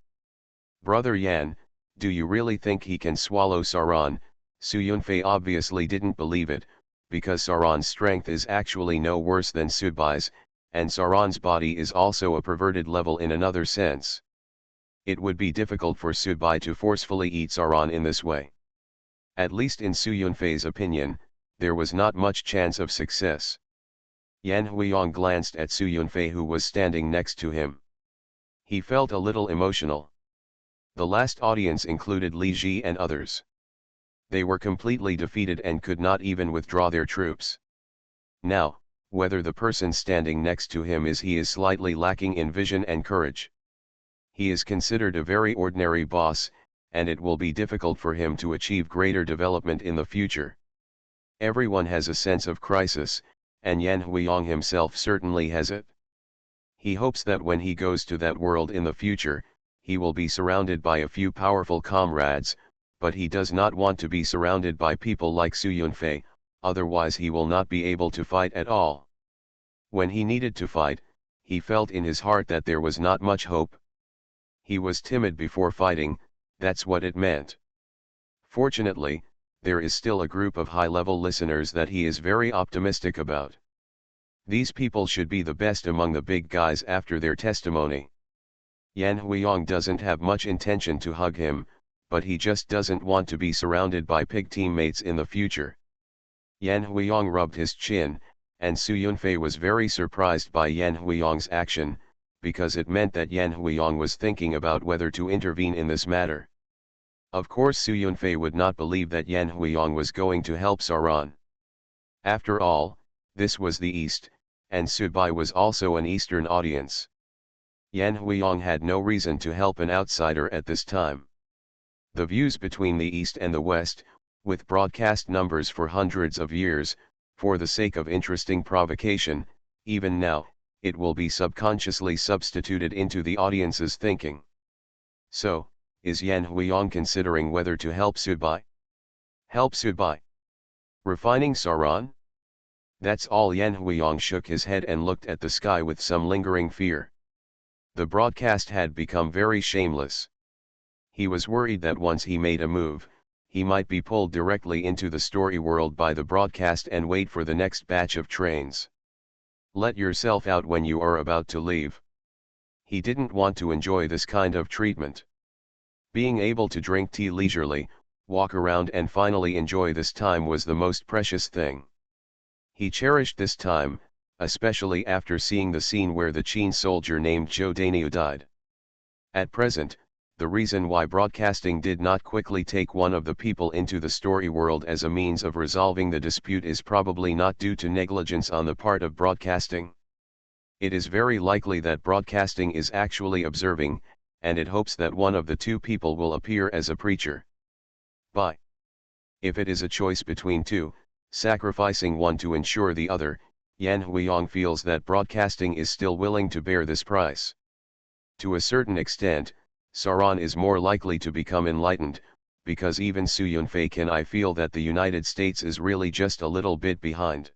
Brother Yan, do you really think he can swallow Sauron? Su Yunfei obviously didn't believe it, because Sauron's strength is actually no worse than Subai's, and Sauron's body is also a perverted level in another sense. It would be difficult for Subai to forcefully eat Sauron in this way. At least in Su Yunfei's opinion, there was not much chance of success. Yan Huiyang glanced at Su Yunfei, who was standing next to him. He felt a little emotional. The last audience included Li Ji and others. They were completely defeated and could not even withdraw their troops. Now, whether the person standing next to him is slightly lacking in vision and courage. He is considered a very ordinary boss, and it will be difficult for him to achieve greater development in the future. Everyone has a sense of crisis, and Yan Huiyang himself certainly has it. He hopes that when he goes to that world in the future, he will be surrounded by a few powerful comrades, but he does not want to be surrounded by people like Su Yunfei, otherwise he will not be able to fight at all. When he needed to fight, he felt in his heart that there was not much hope. He was timid before fighting, that's what it meant. Fortunately, there is still a group of high-level listeners that he is very optimistic about. These people should be the best among the big guys after their testimony. Yan Huiyang doesn't have much intention to hug him, but he just doesn't want to be surrounded by pig teammates in the future. Yan Huiyang rubbed his chin, and Su Yunfei was very surprised by Yan Huiyang's action, because it meant that Yan Huiyang was thinking about whether to intervene in this matter. Of course Su Yunfei would not believe that Yan Huiyang was going to help Sauron. After all, this was the East, and Subai was also an Eastern audience. Yan Huiyang had no reason to help an outsider at this time. The views between the East and the West, with broadcast numbers for hundreds of years, for the sake of interesting provocation, even now, it will be subconsciously substituted into the audience's thinking. So, is Yan Huiyang considering whether to help Subai? Help Subai? Refining Sauron? That's all. Yan Huiyang shook his head and looked at the sky with some lingering fear. The broadcast had become very shameless. He was worried that once he made a move, he might be pulled directly into the story world by the broadcast and wait for the next batch of trains. Let yourself out when you are about to leave. He didn't want to enjoy this kind of treatment. Being able to drink tea leisurely, walk around and finally enjoy this time was the most precious thing. He cherished this time, especially after seeing the scene where the Qin soldier named Zhou Daniu died. At present, the reason why broadcasting did not quickly take one of the people into the story world as a means of resolving the dispute is probably not due to negligence on the part of broadcasting. It is very likely that broadcasting is actually observing, and it hopes that one of the two people will appear as a preacher. But if it is a choice between two, sacrificing one to ensure the other, Yan Huiyang feels that broadcasting is still willing to bear this price. To a certain extent, Sauron is more likely to become enlightened, because even Su Yunfei can I feel that the United States is really just a little bit behind.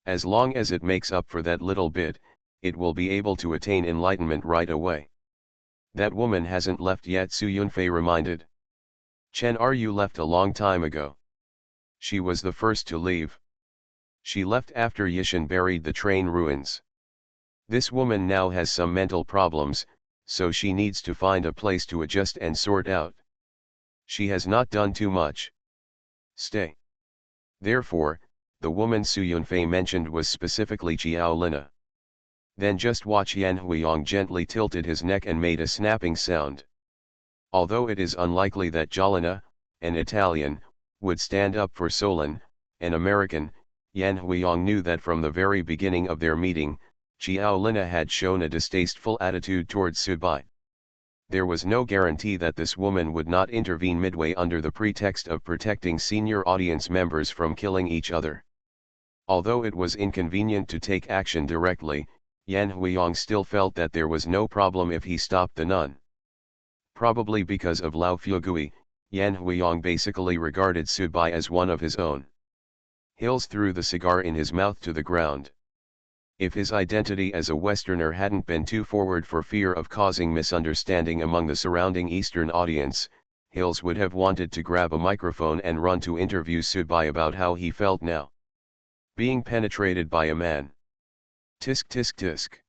As long as it makes up for that little bit, it will be able to attain enlightenment right away. That woman hasn't left yet, Su Yunfei reminded. Chen Ru left a long time ago. She was the first to leave. She left after Yishan buried the train ruins. This woman now has some mental problems, so she needs to find a place to adjust and sort out. She has not done too much. Stay. Therefore, the woman Su Yunfei mentioned was specifically Xiao Lina. Then just watch. Yan Huiyang gently tilted his neck and made a snapping sound. Although it is unlikely that Jalina, an Italian, would stand up for Solon, an American, Yan Huiyang knew that from the very beginning of their meeting, Xiao Lina had shown a distasteful attitude towards Subai. There was no guarantee that this woman would not intervene midway under the pretext of protecting senior audience members from killing each other. Although it was inconvenient to take action directly, Yan Huiyang still felt that there was no problem if he stopped the nun. Probably because of Lao Fugui, Yan Huiyang basically regarded Subai as one of his own. Hills threw the cigar in his mouth to the ground. If his identity as a Westerner hadn't been too forward for fear of causing misunderstanding among the surrounding Eastern audience, Hills would have wanted to grab a microphone and run to interview Subai about how he felt now. Being penetrated by a man. Tisk tisk tisk.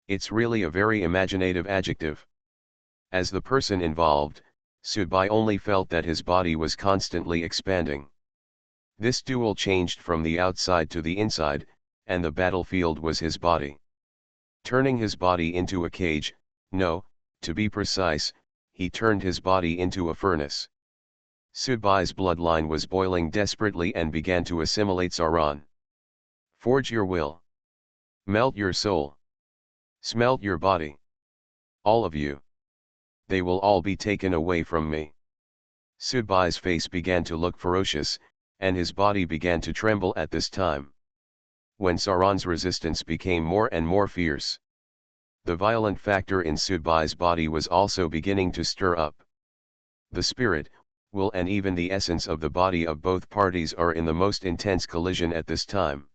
It's really a very imaginative adjective. As the person involved, Subai only felt that his body was constantly expanding. This duel changed from the outside to the inside, and the battlefield was his body. Turning his body into a cage, no, to be precise, he turned his body into a furnace. Subai's bloodline was boiling desperately and began to assimilate Sauron. Forge your will. Melt your soul. Smelt your body. All of you. They will all be taken away from me. Subai's face began to look ferocious, and his body began to tremble at this time. When Sauron's resistance became more and more fierce, the violent factor in Subai's body was also beginning to stir up. The spirit, will and even the essence of the body of both parties are in the most intense collision at this time.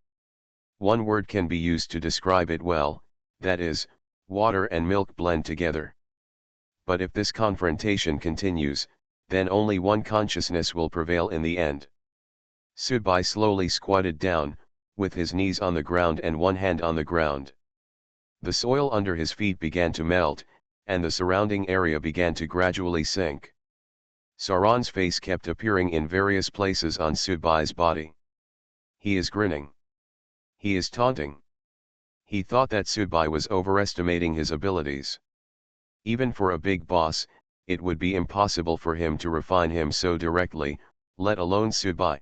One word can be used to describe it well, that is, water and milk blend together. But if this confrontation continues, then only one consciousness will prevail in the end. Subai slowly squatted down, with his knees on the ground and one hand on the ground. The soil under his feet began to melt, and the surrounding area began to gradually sink. Sauron's face kept appearing in various places on Subai's body. He is grinning. He is taunting. He thought that Subai was overestimating his abilities. Even for a big boss, it would be impossible for him to refine him so directly, let alone Subai.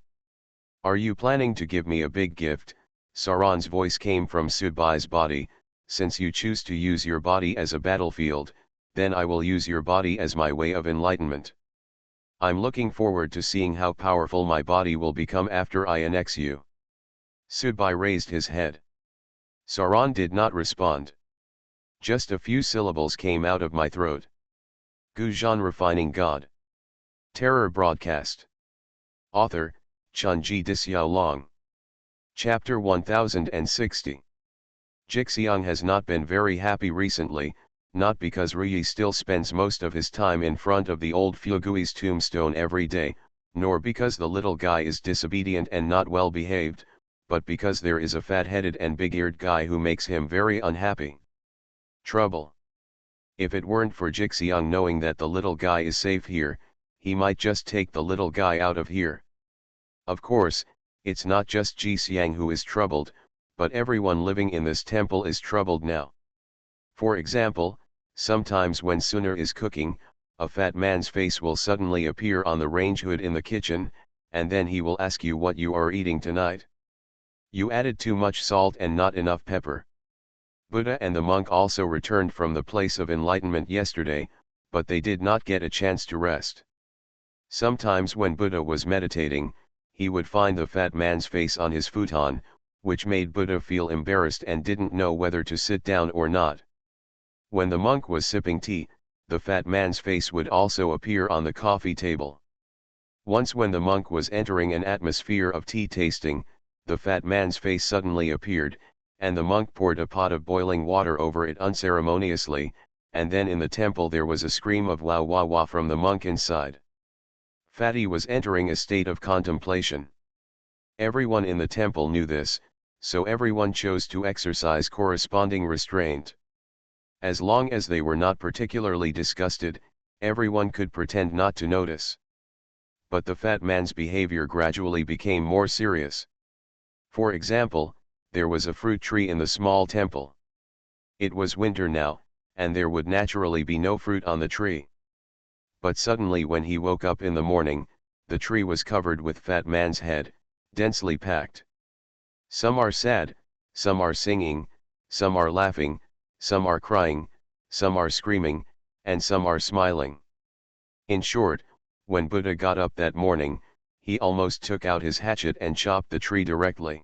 Are you planning to give me a big gift? Sauron's voice came from Subai's body. Since you choose to use your body as a battlefield, then I will use your body as my way of enlightenment. I'm looking forward to seeing how powerful my body will become after I annex you. Subai raised his head. Sauron did not respond. Just a few syllables came out of my throat. Gujan Refining God. Terror Broadcast. Author, Chunji Dixiaolong. Chapter 1060. Jixiang has not been very happy recently, not because Ruyi still spends most of his time in front of the old Fugui's tombstone every day, nor because the little guy is disobedient and not well behaved, but because there is a fat-headed and big-eared guy who makes him very unhappy. Trouble. If it weren't for Jixiang knowing that the little guy is safe here, he might just take the little guy out of here. Of course, it's not just Jixiang who is troubled, but everyone living in this temple is troubled now. For example, sometimes when Suner is cooking, a fat man's face will suddenly appear on the range hood in the kitchen, and then he will ask you what you are eating tonight. You added too much salt and not enough pepper. Buddha and the monk also returned from the place of enlightenment yesterday, but they did not get a chance to rest. Sometimes when Buddha was meditating, he would find the fat man's face on his futon, which made Buddha feel embarrassed and didn't know whether to sit down or not. When the monk was sipping tea, the fat man's face would also appear on the coffee table. Once when the monk was entering an atmosphere of tea tasting, the fat man's face suddenly appeared, and the monk poured a pot of boiling water over it unceremoniously, and then in the temple there was a scream of "Wow wow wow" from the monk inside. Fatty was entering a state of contemplation. Everyone in the temple knew this, so everyone chose to exercise corresponding restraint. As long as they were not particularly disgusted, everyone could pretend not to notice. But the fat man's behavior gradually became more serious. For example, there was a fruit tree in the small temple. It was winter now, and there would naturally be no fruit on the tree. But suddenly when he woke up in the morning, the tree was covered with fat man's head, densely packed. Some are sad, some are singing, some are laughing, some are crying, some are screaming, and some are smiling. In short, when Buddha got up that morning, he almost took out his hatchet and chopped the tree directly.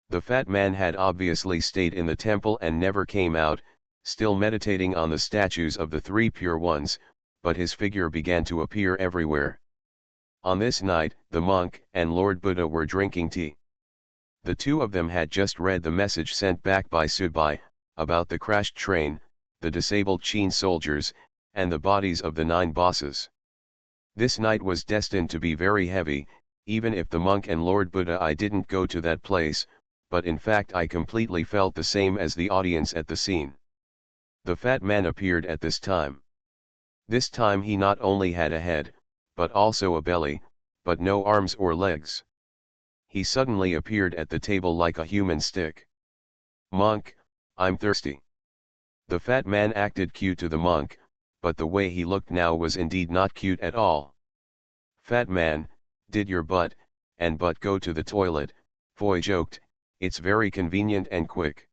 The fat man had obviously stayed in the temple and never came out, still meditating on the statues of the three pure ones, but his figure began to appear everywhere. On this night, the monk and Lord Buddha were drinking tea. The two of them had just read the message sent back by Subai, about the crashed train, the disabled Qin soldiers, and the bodies of the 9 bosses. This night was destined to be very heavy, even if the monk and Lord Buddha I didn't go to that place, but in fact I completely felt the same as the audience at the scene. The fat man appeared at this time. This time he not only had a head, but also a belly, but no arms or legs. He suddenly appeared at the table like a human stick. "Monk, I'm thirsty." The fat man acted cute to the monk, but the way he looked now was indeed not cute at all. "Fat man, did your butt go to the toilet?" Foy joked. "It's very convenient and quick.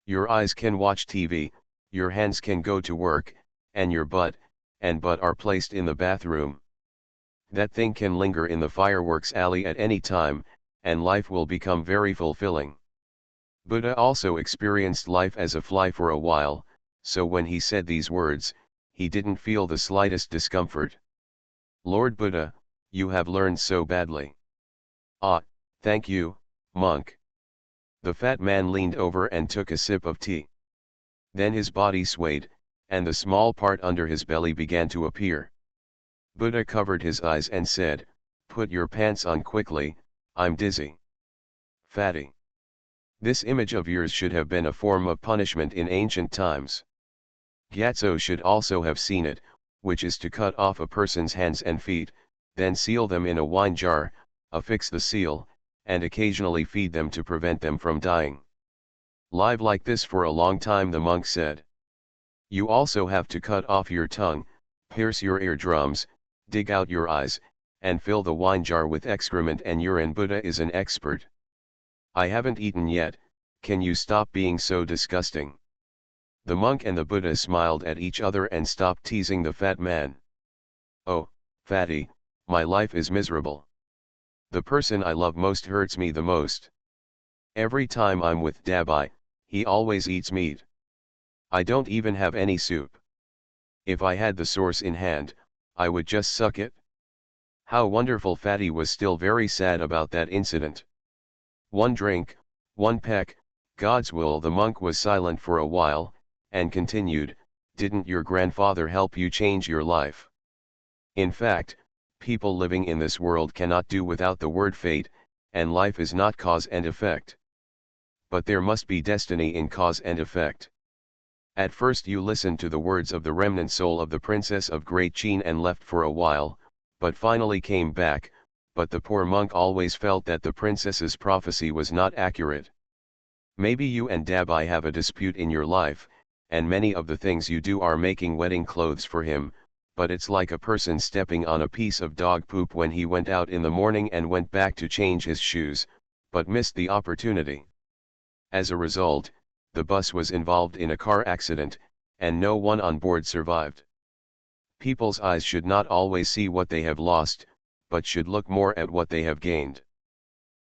Your eyes can watch TV, your hands can go to work, and your butt are placed in the bathroom. That thing can linger in the fireworks alley at any time, and life will become very fulfilling." Buddha also experienced life as a fly for a while, so when he said these words, he didn't feel the slightest discomfort. "Lord Buddha, you have learned so badly." "Ah, thank you, monk." The fat man leaned over and took a sip of tea. Then his body swayed, and the small part under his belly began to appear. Buddha covered his eyes and said, "Put your pants on quickly, I'm dizzy." Fatty. This image of yours should have been a form of punishment in ancient times. Gyatso should also have seen it, which is to cut off a person's hands and feet, then seal them in a wine jar, affix the seal, and occasionally feed them to prevent them from dying. Live like this for a long time, the monk said. You also have to cut off your tongue, pierce your eardrums, dig out your eyes, and fill the wine jar with excrement and urine. Buddha is an expert. I haven't eaten yet, can you stop being so disgusting? The monk and the Buddha smiled at each other and stopped teasing the fat man. Oh, fatty, my life is miserable. The person I love most hurts me the most. Every time I'm with Dabai, he always eats meat. I don't even have any soup. If I had the source in hand, I would just suck it. How wonderful. Fatty was still very sad about that incident. One drink, one peck, God's will. The monk was silent for a while, and continued, didn't your grandfather help you change your life? In fact, people living in this world cannot do without the word fate, and life is not cause and effect. But there must be destiny in cause and effect. At first you listened to the words of the remnant soul of the princess of Great Chin and left for a while, but finally came back, but the poor monk always felt that the princess's prophecy was not accurate. Maybe you and Dabai have a dispute in your life, and many of the things you do are making wedding clothes for him, but it's like a person stepping on a piece of dog poop when he went out in the morning and went back to change his shoes, but missed the opportunity. As a result, the bus was involved in a car accident, and no one on board survived. People's eyes should not always see what they have lost, but should look more at what they have gained.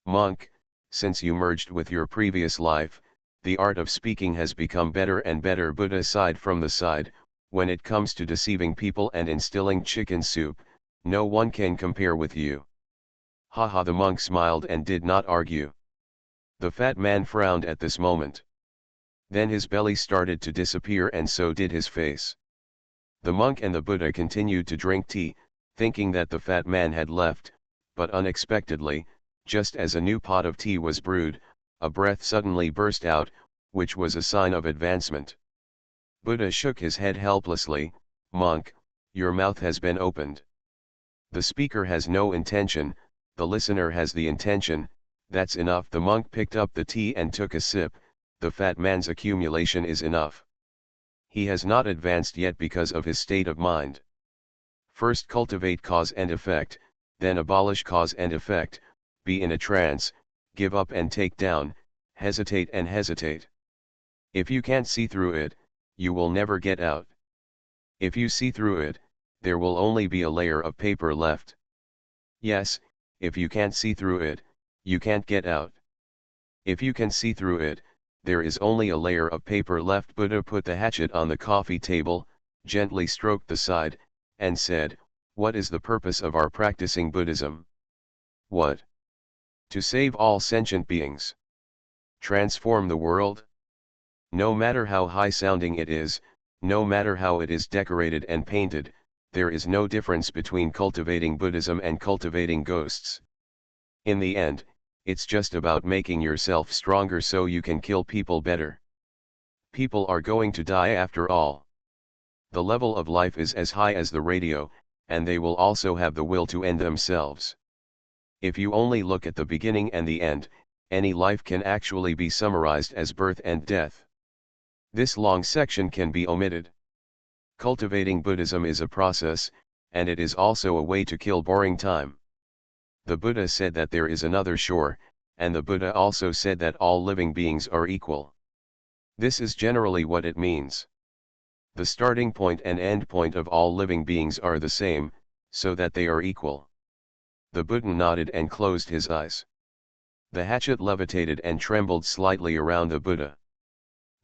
Monk, since you merged with your previous life, the art of speaking has become better and better. Buddha sighed from the side, when it comes to deceiving people and instilling chicken soup, no one can compare with you. Haha, the monk smiled and did not argue. The fat man frowned at this moment. Then his belly started to disappear and so did his face. The monk and the Buddha continued to drink tea, thinking that the fat man had left, but unexpectedly, just as a new pot of tea was brewed, a breath suddenly burst out, which was a sign of advancement. Buddha shook his head helplessly. Monk, your mouth has been opened. The speaker has no intention, the listener has the intention, that's enough. The monk picked up the tea and took a sip. The fat man's accumulation is enough. He has not advanced yet because of his state of mind. First cultivate cause and effect, then abolish cause and effect, be in a trance, give up and take down, hesitate and hesitate. If you can't see through it, you will never get out. If you see through it, there will only be a layer of paper left. Yes, if you can't see through it, you can't get out. If you can see through it, there is only a layer of paper left. Buddha put the hatchet on the coffee table, gently stroked the side, and said, what is the purpose of our practicing Buddhism? What? To save all sentient beings. Transform the world? No matter how high-sounding it is, no matter how it is decorated and painted, there is no difference between cultivating Buddhism and cultivating ghosts. In the end, it's just about making yourself stronger so you can kill people better. People are going to die after all. The level of life is as high as the radio, and they will also have the will to end themselves. If you only look at the beginning and the end, any life can actually be summarized as birth and death. This long section can be omitted. Cultivating Buddhism is a process, and it is also a way to kill boring time. The Buddha said that there is another shore, and the Buddha also said that all living beings are equal. This is generally what it means. The starting point and end point of all living beings are the same, so that they are equal. The Buddha nodded and closed his eyes. The hatchet levitated and trembled slightly around the Buddha.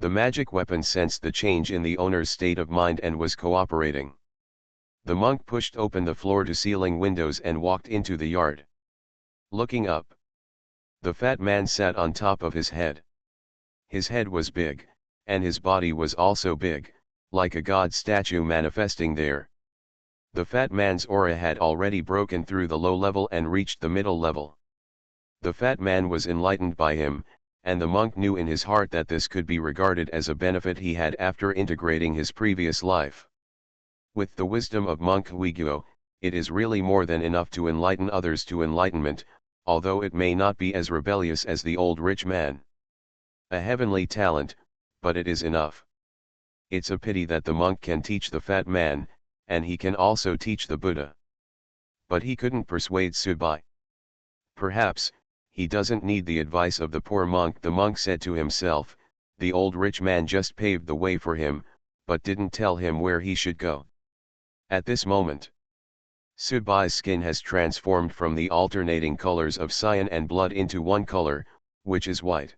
The magic weapon sensed the change in the owner's state of mind and was cooperating. The monk pushed open the floor-to-ceiling windows and walked into the yard. Looking up, the fat man sat on top of his head. His head was big, and his body was also big, like a god statue manifesting there. The fat man's aura had already broken through the low level and reached the middle level. The fat man was enlightened by him, and the monk knew in his heart that this could be regarded as a benefit he had after integrating his previous life. With the wisdom of monk Huiguo, it is really more than enough to enlighten others to enlightenment, although it may not be as rebellious as the old rich man. A heavenly talent, but it is enough. It's a pity that the monk can teach the fat man, and he can also teach the Buddha. But he couldn't persuade Subai. Perhaps, he doesn't need the advice of the poor monk, the monk said to himself. The old rich man just paved the way for him, but didn't tell him where he should go. At this moment, Subai's skin has transformed from the alternating colors of cyan and blood into one color, which is white.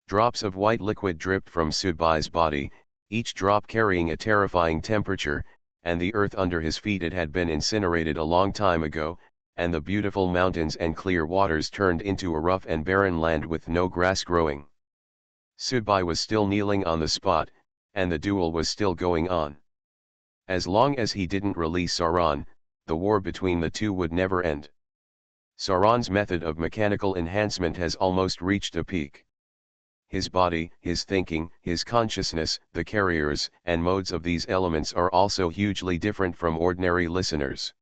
Drops of white liquid dripped from Subai's body, each drop carrying a terrifying temperature, and the earth under his feet it had been incinerated a long time ago, and the beautiful mountains and clear waters turned into a rough and barren land with no grass growing. Subai was still kneeling on the spot, and the duel was still going on. As long as he didn't release Saran, the war between the two would never end. Saran's method of mechanical enhancement has almost reached a peak. his body, his thinking, his consciousness, the carriers and modes of these elements are also hugely different from ordinary listeners.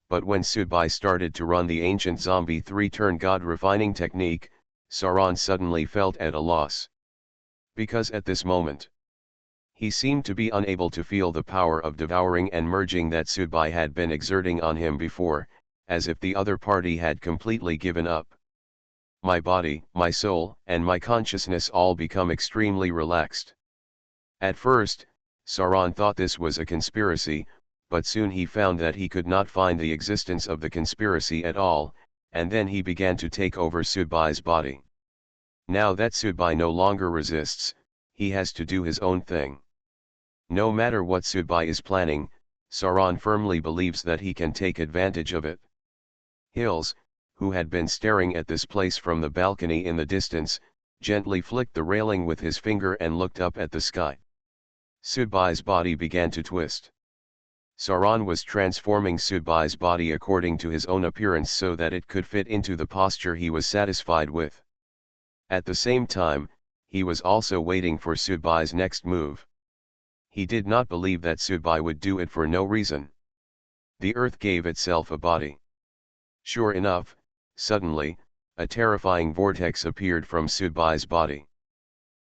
But when Subai started to run the ancient zombie 3-turn god refining technique, Sauron suddenly felt at a loss. Because at this moment, he seemed to be unable to feel the power of devouring and merging that Subai had been exerting on him before, as if the other party had completely given up. My body, my soul, and my consciousness all become extremely relaxed. At first, Sauron thought this was a conspiracy, but soon he found that he could not find the existence of the conspiracy at all, and then he began to take over Subai's body. Now that Subai no longer resists, he has to do his own thing. No matter what Subai is planning, Sauron firmly believes that he can take advantage of it. Hills, who had been staring at this place from the balcony in the distance, gently flicked the railing with his finger and looked up at the sky. Subai's body began to twist. Sauron was transforming Subai's body according to his own appearance so that it could fit into the posture he was satisfied with. At the same time, he was also waiting for Subai's next move. He did not believe that Subai would do it for no reason. The earth gave itself a body. Sure enough, suddenly, a terrifying vortex appeared from Subai's body.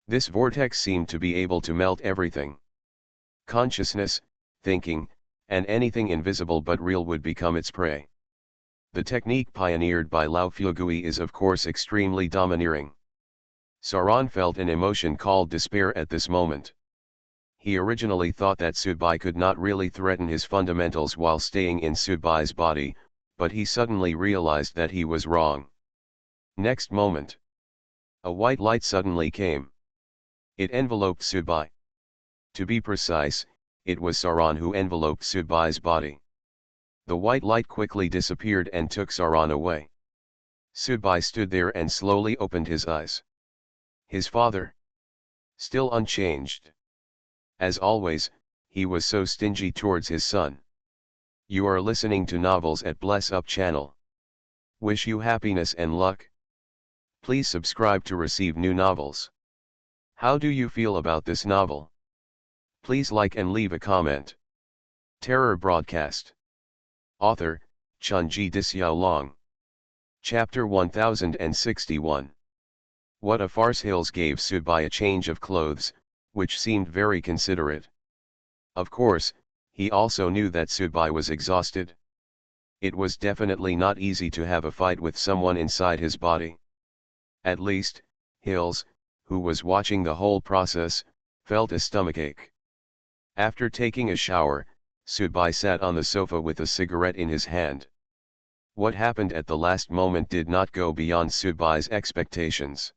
This vortex seemed to be able to melt everything. Consciousness, thinking, and anything invisible but real would become its prey. The technique pioneered by Lao Fugui is of course extremely domineering. Sauron felt an emotion called despair at this moment. He originally thought that Subai could not really threaten his fundamentals while staying in Subai's body, but he suddenly realized that he was wrong. Next moment, a white light suddenly came. It enveloped Subai. To be precise, it was Sauron who enveloped Subai's body. The white light quickly disappeared and took Sauron away. Subai stood there and slowly opened his eyes. His father? Still unchanged. As always, he was so stingy towards his son. You are listening to Novels at Bless Up channel. Wish you happiness and luck. Please subscribe to receive new novels. How do you feel about this novel? Please like and leave a comment. Terror Broadcast. Author, Chunji Disyao. Chapter 1061. What a farce. Hills gave Subai a change of clothes, which seemed very considerate. Of course, he also knew that Subai was exhausted. It was definitely not easy to have a fight with someone inside his body. At least, Hills, who was watching the whole process, felt a stomachache. After taking a shower, Subai sat on the sofa with a cigarette in his hand. What happened at the last moment did not go beyond Subai's expectations.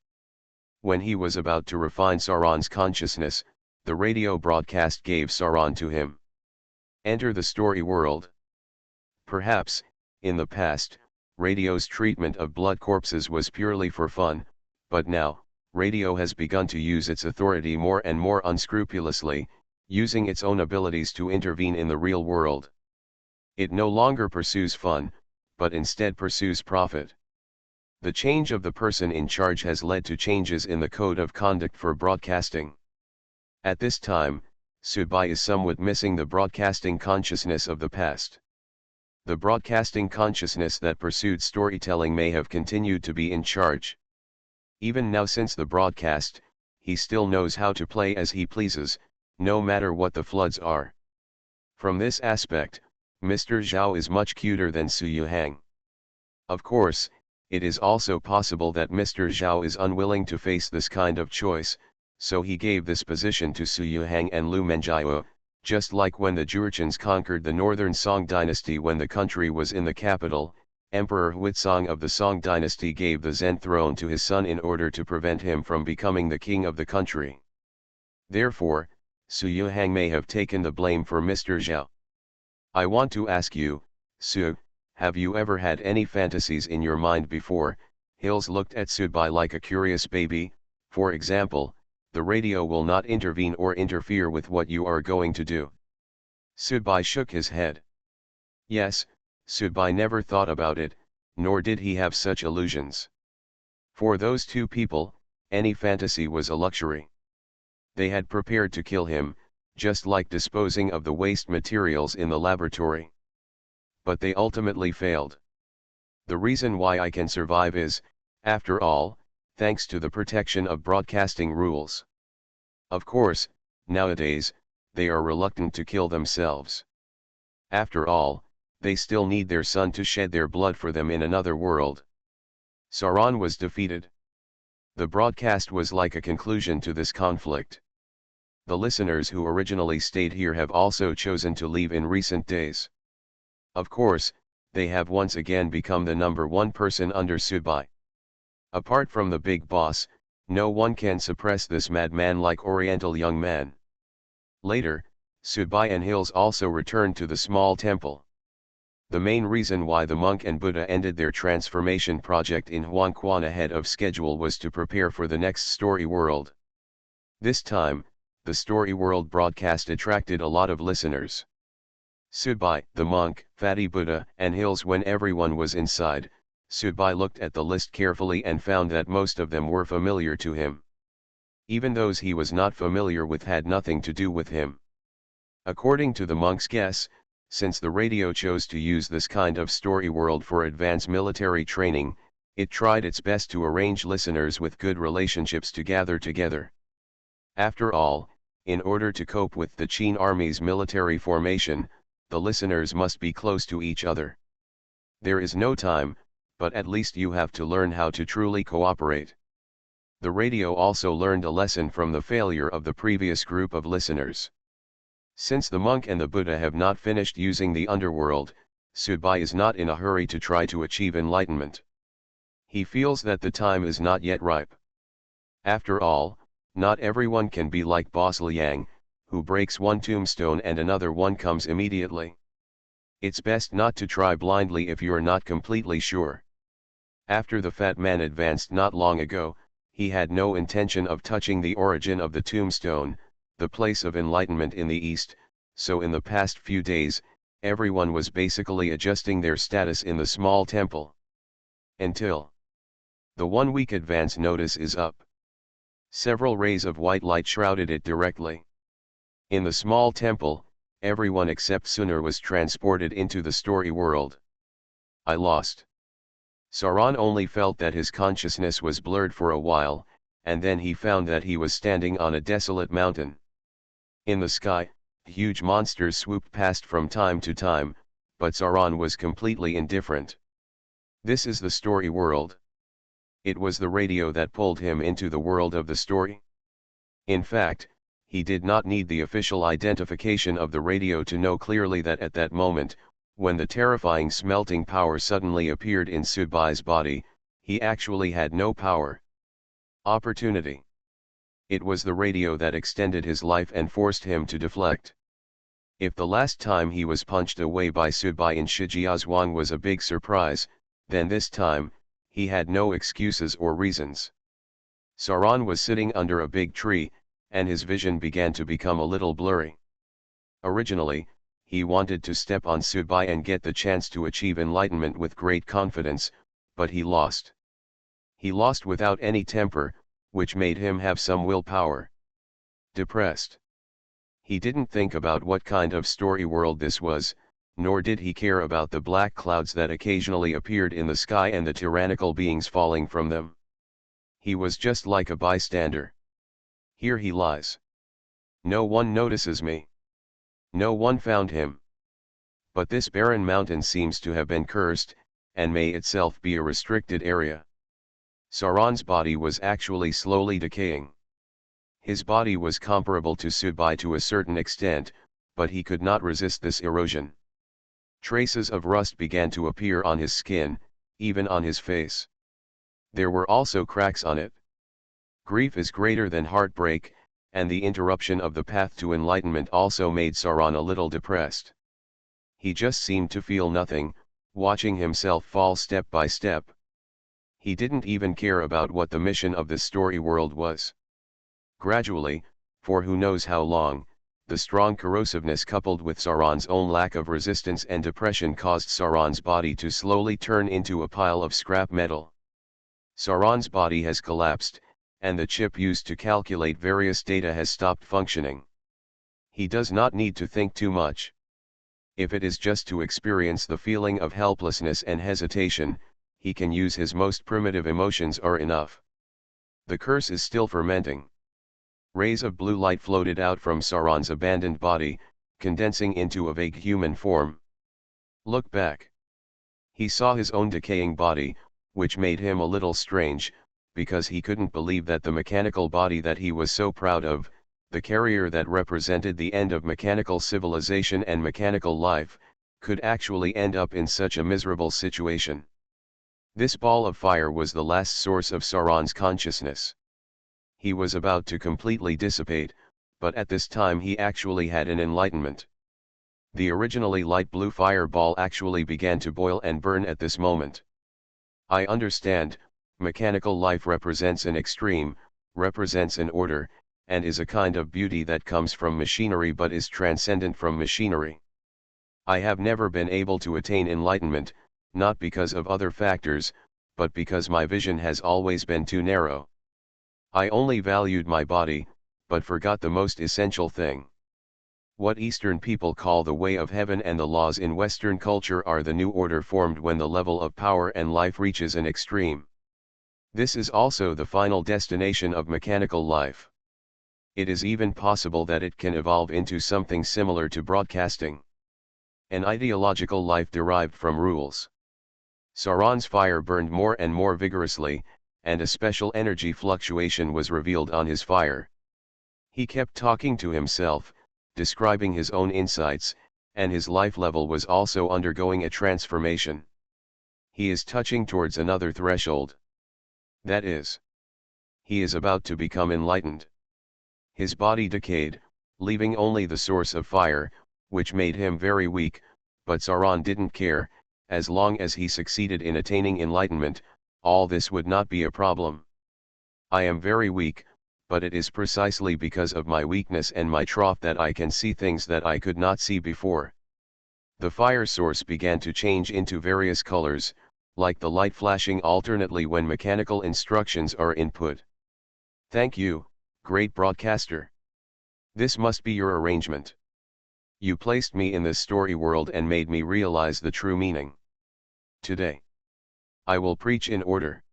When he was about to refine Sauron's consciousness, the radio broadcast gave Sauron to him. Enter the story world. Perhaps, in the past, radio's treatment of blood corpses was purely for fun, but now, radio has begun to use its authority more and more unscrupulously, using its own abilities to intervene in the real world. It no longer pursues fun, but instead pursues profit. The change of the person in charge has led to changes in the code of conduct for broadcasting. At this time, Subai is somewhat missing the broadcasting consciousness of the past. The broadcasting consciousness that pursued storytelling may have continued to be in charge. Even now, since the broadcast, he still knows how to play as he pleases, no matter what the floods are. From this aspect, Mr. Zhao is much cuter than Su Yuhang. Of course, it is also possible that Mr. Zhao is unwilling to face this kind of choice, so he gave this position to Su Yuhang and Lu Menjiao, just like when the Jurchens conquered the northern Song dynasty when the country was in the capital. Emperor Huizong of the Song dynasty gave the Zhen throne to his son in order to prevent him from becoming the king of the country. Therefore, Su Yuhang may have taken the blame for Mr. Zhao. I want to ask you, Su, have you ever had any fantasies in your mind before? Hills looked at Subai like a curious baby. For example, the radio will not intervene or interfere with what you are going to do. Subai shook his head. Yes, Subai never thought about it, nor did he have such illusions. For those two people, Any fantasy was a luxury. They had prepared to kill him, just like disposing of the waste materials in the laboratory. But they ultimately failed. The reason why I can survive is, after all, thanks to the protection of broadcasting rules. Of course, nowadays, they are reluctant to kill themselves. After all, they still need their son to shed their blood for them in another world. Sauron was defeated. The broadcast was like a conclusion to this conflict. The listeners who originally stayed here have also chosen to leave in recent days. Of course, they have once again become the number one person under Subai. Apart from the big boss, no one can suppress this madman-like Oriental young man. Later, Subai and Hills also returned to the small temple. The main reason why the monk and Buddha ended their transformation project in Huangquan ahead of schedule was to prepare for the next story world. This time, the story world broadcast attracted a lot of listeners. Subai, the monk, Fatty Buddha, and Hills. When everyone was inside, Subai looked at the list carefully and found that most of them were familiar to him. Even those he was not familiar with had nothing to do with him. According to the monk's guess, since the radio chose to use this kind of story world for advanced military training, it tried its best to arrange listeners with good relationships to gather together. After all, in order to cope with the Qin army's military formation, the listeners must be close to each other. There is no time, but at least you have to learn how to truly cooperate. The radio also learned a lesson from the failure of the previous group of listeners. Since the monk and the Buddha have not finished using the underworld, Subai is not in a hurry to try to achieve enlightenment. He feels that the time is not yet ripe. After all, not everyone can be like Boss Liang, who breaks one tombstone and another one comes immediately. It's best not to try blindly if you're not completely sure. After the fat man advanced not long ago, he had no intention of touching the origin of the tombstone, the place of enlightenment in the East, so in the past few days, everyone was basically adjusting their status in the small temple. Until the 1 week advance notice is up. Several rays of white light shrouded it directly. In the small temple, everyone except Sunar was transported into the story world. I lost. Sauron only felt that his consciousness was blurred for a while, and then he found that he was standing on a desolate mountain. In the sky, huge monsters swooped past from time to time, but Sauron was completely indifferent. This is the story world. It was the radio that pulled him into the world of the story. In fact, he did not need the official identification of the radio to know clearly that at that moment, when the terrifying smelting power suddenly appeared in Subai's body, he actually had no power. Opportunity. It was the radio that extended his life and forced him to deflect. If the last time he was punched away by Subai in Shijiazhuang was a big surprise, then this time, he had no excuses or reasons. Sauron was sitting under a big tree, and his vision began to become a little blurry. Originally, he wanted to step on Subai and get the chance to achieve enlightenment with great confidence, but he lost. He lost without any temper, which made him have some willpower. Depressed. He didn't think about what kind of story world this was, nor did he care about the black clouds that occasionally appeared in the sky and the tyrannical beings falling from them. He was just like a bystander. Here he lies. No one notices me. No one found him. But this barren mountain seems to have been cursed, and may itself be a restricted area. Sauron's body was actually slowly decaying. His body was comparable to Subai to a certain extent, but he could not resist this erosion. Traces of rust began to appear on his skin, even on his face. There were also cracks on it. Grief is greater than heartbreak, and the interruption of the path to enlightenment also made Sauron a little depressed. He just seemed to feel nothing, watching himself fall step by step. He didn't even care about what the mission of the story world was. Gradually, for who knows how long, the strong corrosiveness coupled with Sauron's own lack of resistance and depression caused Sauron's body to slowly turn into a pile of scrap metal. Sauron's body has collapsed, and the chip used to calculate various data has stopped functioning. He does not need to think too much. If it is just to experience the feeling of helplessness and hesitation, he can use his most primitive emotions are enough. The curse is still fermenting. Rays of blue light floated out from Sauron's abandoned body, condensing into a vague human form. Look back. He saw his own decaying body, which made him a little strange, because he couldn't believe that the mechanical body that he was so proud of, the carrier that represented the end of mechanical civilization and mechanical life, could actually end up in such a miserable situation. This ball of fire was the last source of Sauron's consciousness. He was about to completely dissipate, but at this time he actually had an enlightenment. The originally light blue fireball actually began to boil and burn at this moment. I understand, mechanical life represents an extreme, represents an order, and is a kind of beauty that comes from machinery but is transcendent from machinery. I have never been able to attain enlightenment, not because of other factors, but because my vision has always been too narrow. I only valued my body, but forgot the most essential thing. What Eastern people call the way of heaven and the laws in Western culture are the new order formed when the level of power and life reaches an extreme. This is also the final destination of mechanical life. It is even possible that it can evolve into something similar to broadcasting. An ideological life derived from rules. Sauron's fire burned more and more vigorously, and a special energy fluctuation was revealed on his fire. He kept talking to himself, describing his own insights, and his life level was also undergoing a transformation. He is touching towards another threshold. That is, he is about to become enlightened. His body decayed, leaving only the source of fire, which made him very weak, but Sauron didn't care. As long as he succeeded in attaining enlightenment, all this would not be a problem. I am very weak, but it is precisely because of my weakness and my trough that I can see things that I could not see before. The fire source began to change into various colors, like the light flashing alternately when mechanical instructions are input. Thank you, great broadcaster. This must be your arrangement. You placed me in this story world and made me realize the true meaning. Today, I will preach in order.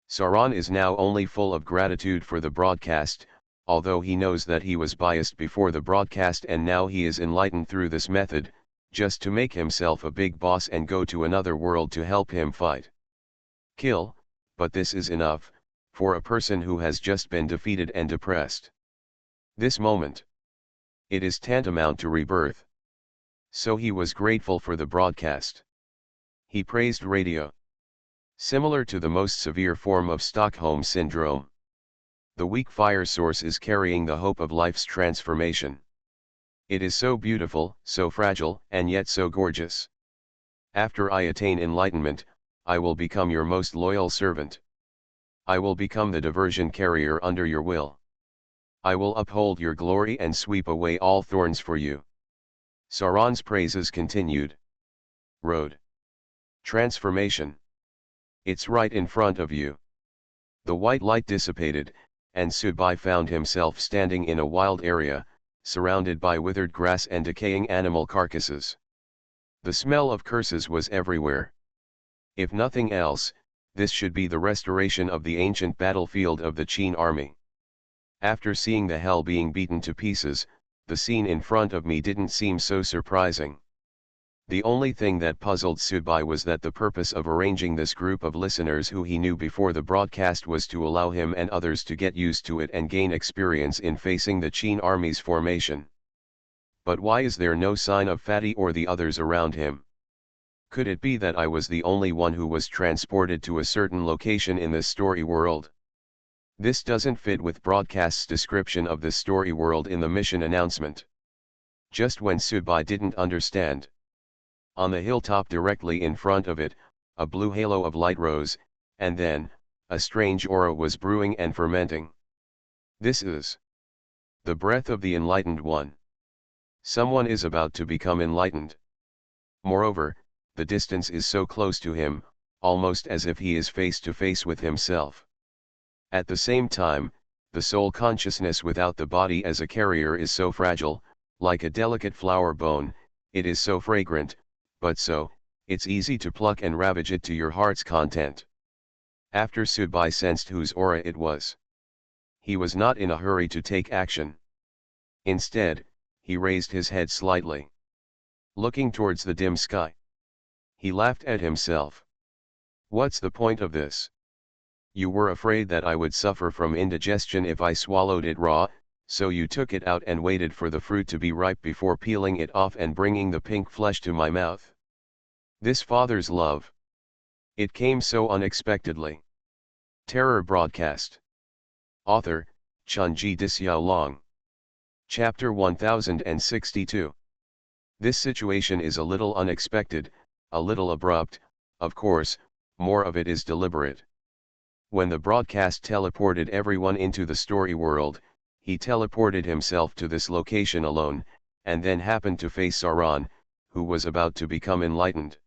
Sauron is now only full of gratitude for the broadcast, although he knows that he was biased before the broadcast and now he is enlightened through this method, just to make himself a big boss and go to another world to help him fight. Kill, but this is enough, for a person who has just been defeated and depressed. This moment. It is tantamount to rebirth. So he was grateful for the broadcast. He praised radio. Similar to the most severe form of Stockholm Syndrome. The weak fire source is carrying the hope of life's transformation. It is so beautiful, so fragile, and yet so gorgeous. After I attain enlightenment, I will become your most loyal servant. I will become the diversion carrier under your will. I will uphold your glory and sweep away all thorns for you. Sauron's praises continued. Road. Transformation. It's right in front of you. The white light dissipated, and Subai found himself standing in a wild area, surrounded by withered grass and decaying animal carcasses. The smell of curses was everywhere. If nothing else, this should be the restoration of the ancient battlefield of the Qin army. After seeing the hell being beaten to pieces, the scene in front of me didn't seem so surprising. The only thing that puzzled Subai was that the purpose of arranging this group of listeners who he knew before the broadcast was to allow him and others to get used to it and gain experience in facing the Qin army's formation. But why is there no sign of Fatty or the others around him? Could it be that I was the only one who was transported to a certain location in this story world? This doesn't fit with broadcast's description of the story world in the mission announcement. Just when Subai didn't understand. On the hilltop directly in front of it, a blue halo of light rose, and then, a strange aura was brewing and fermenting. This is the breath of the enlightened one. Someone is about to become enlightened. Moreover, the distance is so close to him, almost as if he is face to face with himself. At the same time, the soul consciousness without the body as a carrier is so fragile, like a delicate flower bone, it is so fragrant, but it's easy to pluck and ravage it to your heart's content. After Sudbai sensed whose aura it was, he was not in a hurry to take action. Instead, he raised his head slightly, looking towards the dim sky. He laughed at himself. What's the point of this? You were afraid that I would suffer from indigestion if I swallowed it raw, so you took it out and waited for the fruit to be ripe before peeling it off and bringing the pink flesh to my mouth. This father's love. It came so unexpectedly. Terror broadcast. Author, Chunji Dixiaolong. Chapter 1062. This situation is a little unexpected, a little abrupt, of course, more of it is deliberate. When the broadcast teleported everyone into the story world, he teleported himself to this location alone, and then happened to face Sauron, who was about to become enlightened.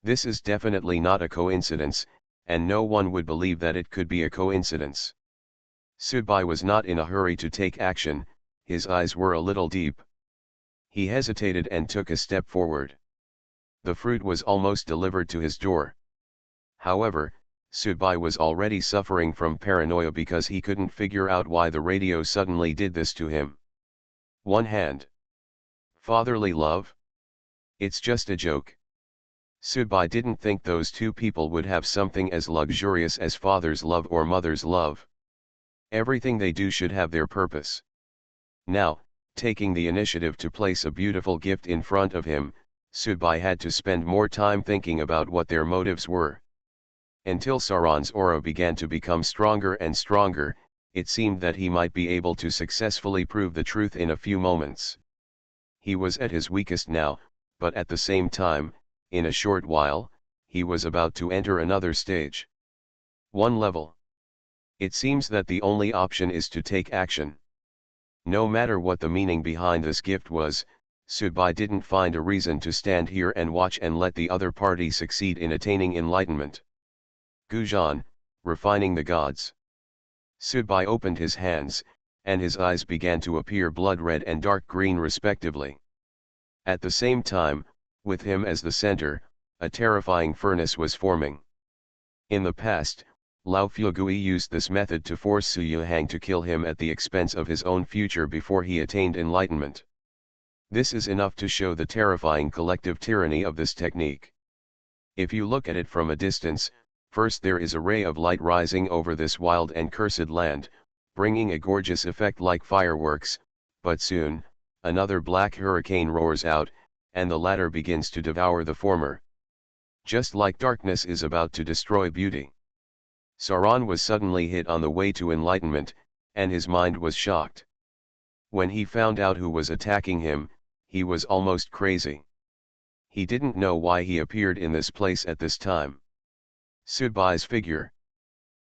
This is definitely not a coincidence, and no one would believe that it could be a coincidence. Sudbai was not in a hurry to take action, his eyes were a little deep. He hesitated and took a step forward. The fruit was almost delivered to his door. However, Sudbai was already suffering from paranoia because he couldn't figure out why the radio suddenly did this to him. One hand. Fatherly love? It's just a joke. Sudbai didn't think those two people would have something as luxurious as father's love or mother's love. Everything they do should have their purpose. Now, taking the initiative to place a beautiful gift in front of him, Sudbai had to spend more time thinking about what their motives were. Until Sauron's aura began to become stronger and stronger, it seemed that he might be able to successfully prove the truth in a few moments. He was at his weakest now, but at the same time, in a short while, he was about to enter another stage. One level. It seems that the only option is to take action. No matter what the meaning behind this gift was, Sudbai didn't find a reason to stand here and watch and let the other party succeed in attaining enlightenment. Gujan, refining the gods. Sudbai opened his hands, and his eyes began to appear blood red and dark green respectively. At the same time, with him as the center, a terrifying furnace was forming. In the past, Lao Fuegui used this method to force Su Yuhang to kill him at the expense of his own future before he attained enlightenment. This is enough to show the terrifying collective tyranny of this technique. If you look at it from a distance, first there is a ray of light rising over this wild and cursed land, bringing a gorgeous effect like fireworks, but soon, another black hurricane roars out, and the latter begins to devour the former. Just like darkness is about to destroy beauty. Sauron was suddenly hit on the way to enlightenment, and his mind was shocked. When he found out who was attacking him, he was almost crazy. He didn't know why he appeared in this place at this time. Sudbai's figure.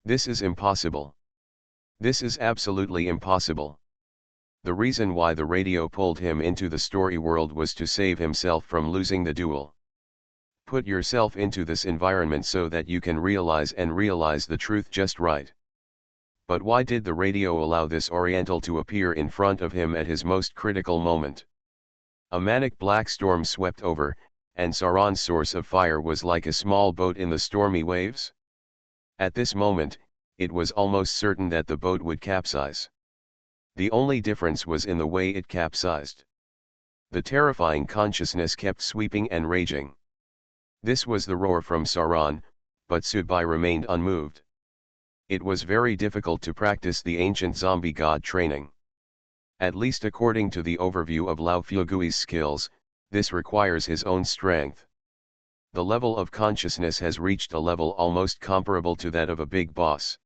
This is impossible. This is absolutely impossible. The reason why the radio pulled him into the story world was to save himself from losing the duel. Put yourself into this environment so that you can realize the truth just right. But why did the radio allow this Oriental to appear in front of him at his most critical moment? A manic black storm swept over, and Sauron's source of fire was like a small boat in the stormy waves. At this moment, it was almost certain that the boat would capsize. The only difference was in the way it capsized. The terrifying consciousness kept sweeping and raging. This was the roar from Sauron, but Sudbai remained unmoved. It was very difficult to practice the ancient zombie god training. At least according to the overview of Lao Fuegui's skills, this requires his own strength. The level of consciousness has reached a level almost comparable to that of a big boss.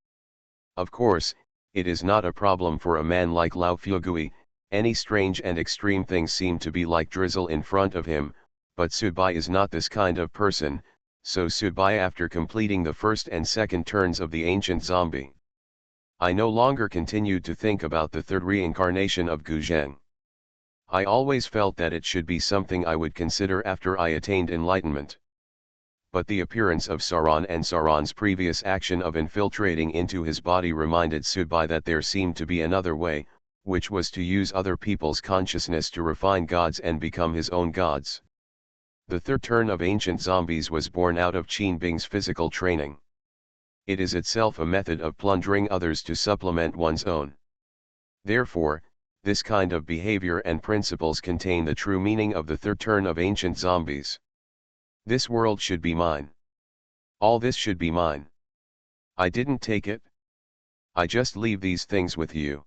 Of course, it is not a problem for a man like Lao Fuegui, any strange and extreme things seem to be like drizzle in front of him, but Sudbai is not this kind of person, so Sudbai after completing the first and second turns of the ancient zombie. I no longer continued to think about the third reincarnation of Guzheng. I always felt that it should be something I would consider after I attained enlightenment. but the appearance of Sauron and Sauron's previous action of infiltrating into his body reminded Sudbai that there seemed to be another way, which was to use other people's consciousness to refine gods and become his own gods. The third turn of ancient zombies was born out of Qin Bing's physical training. It is itself a method of plundering others to supplement one's own. Therefore, this kind of behavior and principles contain the true meaning of the third turn of ancient zombies. This world should be mine. All this should be mine. I didn't take it. I just leave these things with you.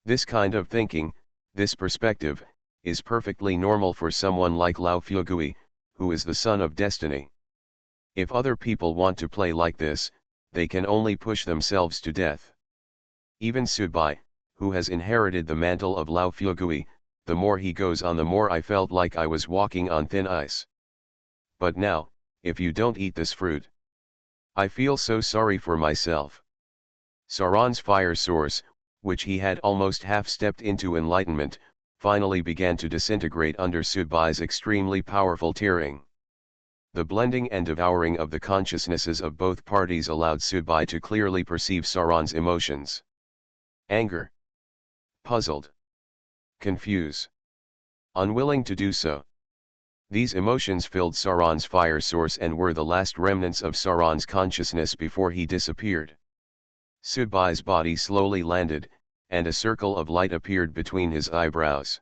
This kind of thinking, this perspective, is perfectly normal for someone like Lao Fugui, who is the son of destiny. If other people want to play like this, they can only push themselves to death. Even Sudbai, who has inherited the mantle of Lao Fugui, the more he goes on the more I felt like I was walking on thin ice. But now, if you don't eat this fruit, I feel so sorry for myself. Sauron's fire source, which he had almost half-stepped into enlightenment, finally began to disintegrate under Sudbai's extremely powerful tearing. The blending and devouring of the consciousnesses of both parties allowed Sudbai to clearly perceive Sauron's emotions. Anger. Puzzled. Confused. Unwilling to do so. These emotions filled Sauron's fire source and were the last remnants of Sauron's consciousness before he disappeared. Sudbai's body slowly landed, and a circle of light appeared between his eyebrows.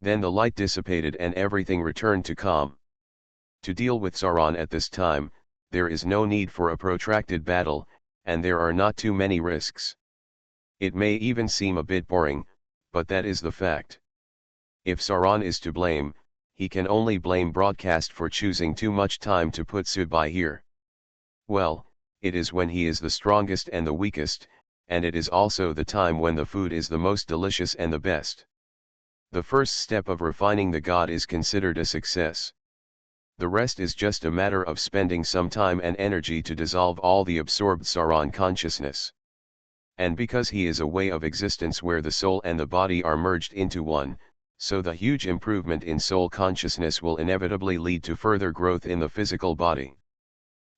Then the light dissipated and everything returned to calm. To deal with Sauron at this time, there is no need for a protracted battle, and there are not too many risks. It may even seem a bit boring, but that is the fact. If Sauron is to blame, he can only blame broadcast for choosing too much time to put Sudbai here. Well, it is when he is the strongest and the weakest, and it is also the time when the food is the most delicious and the best. The first step of refining the god is considered a success. The rest is just a matter of spending some time and energy to dissolve all the absorbed Sauron consciousness. And because he is a way of existence where the soul and the body are merged into one, so the huge improvement in soul consciousness will inevitably lead to further growth in the physical body.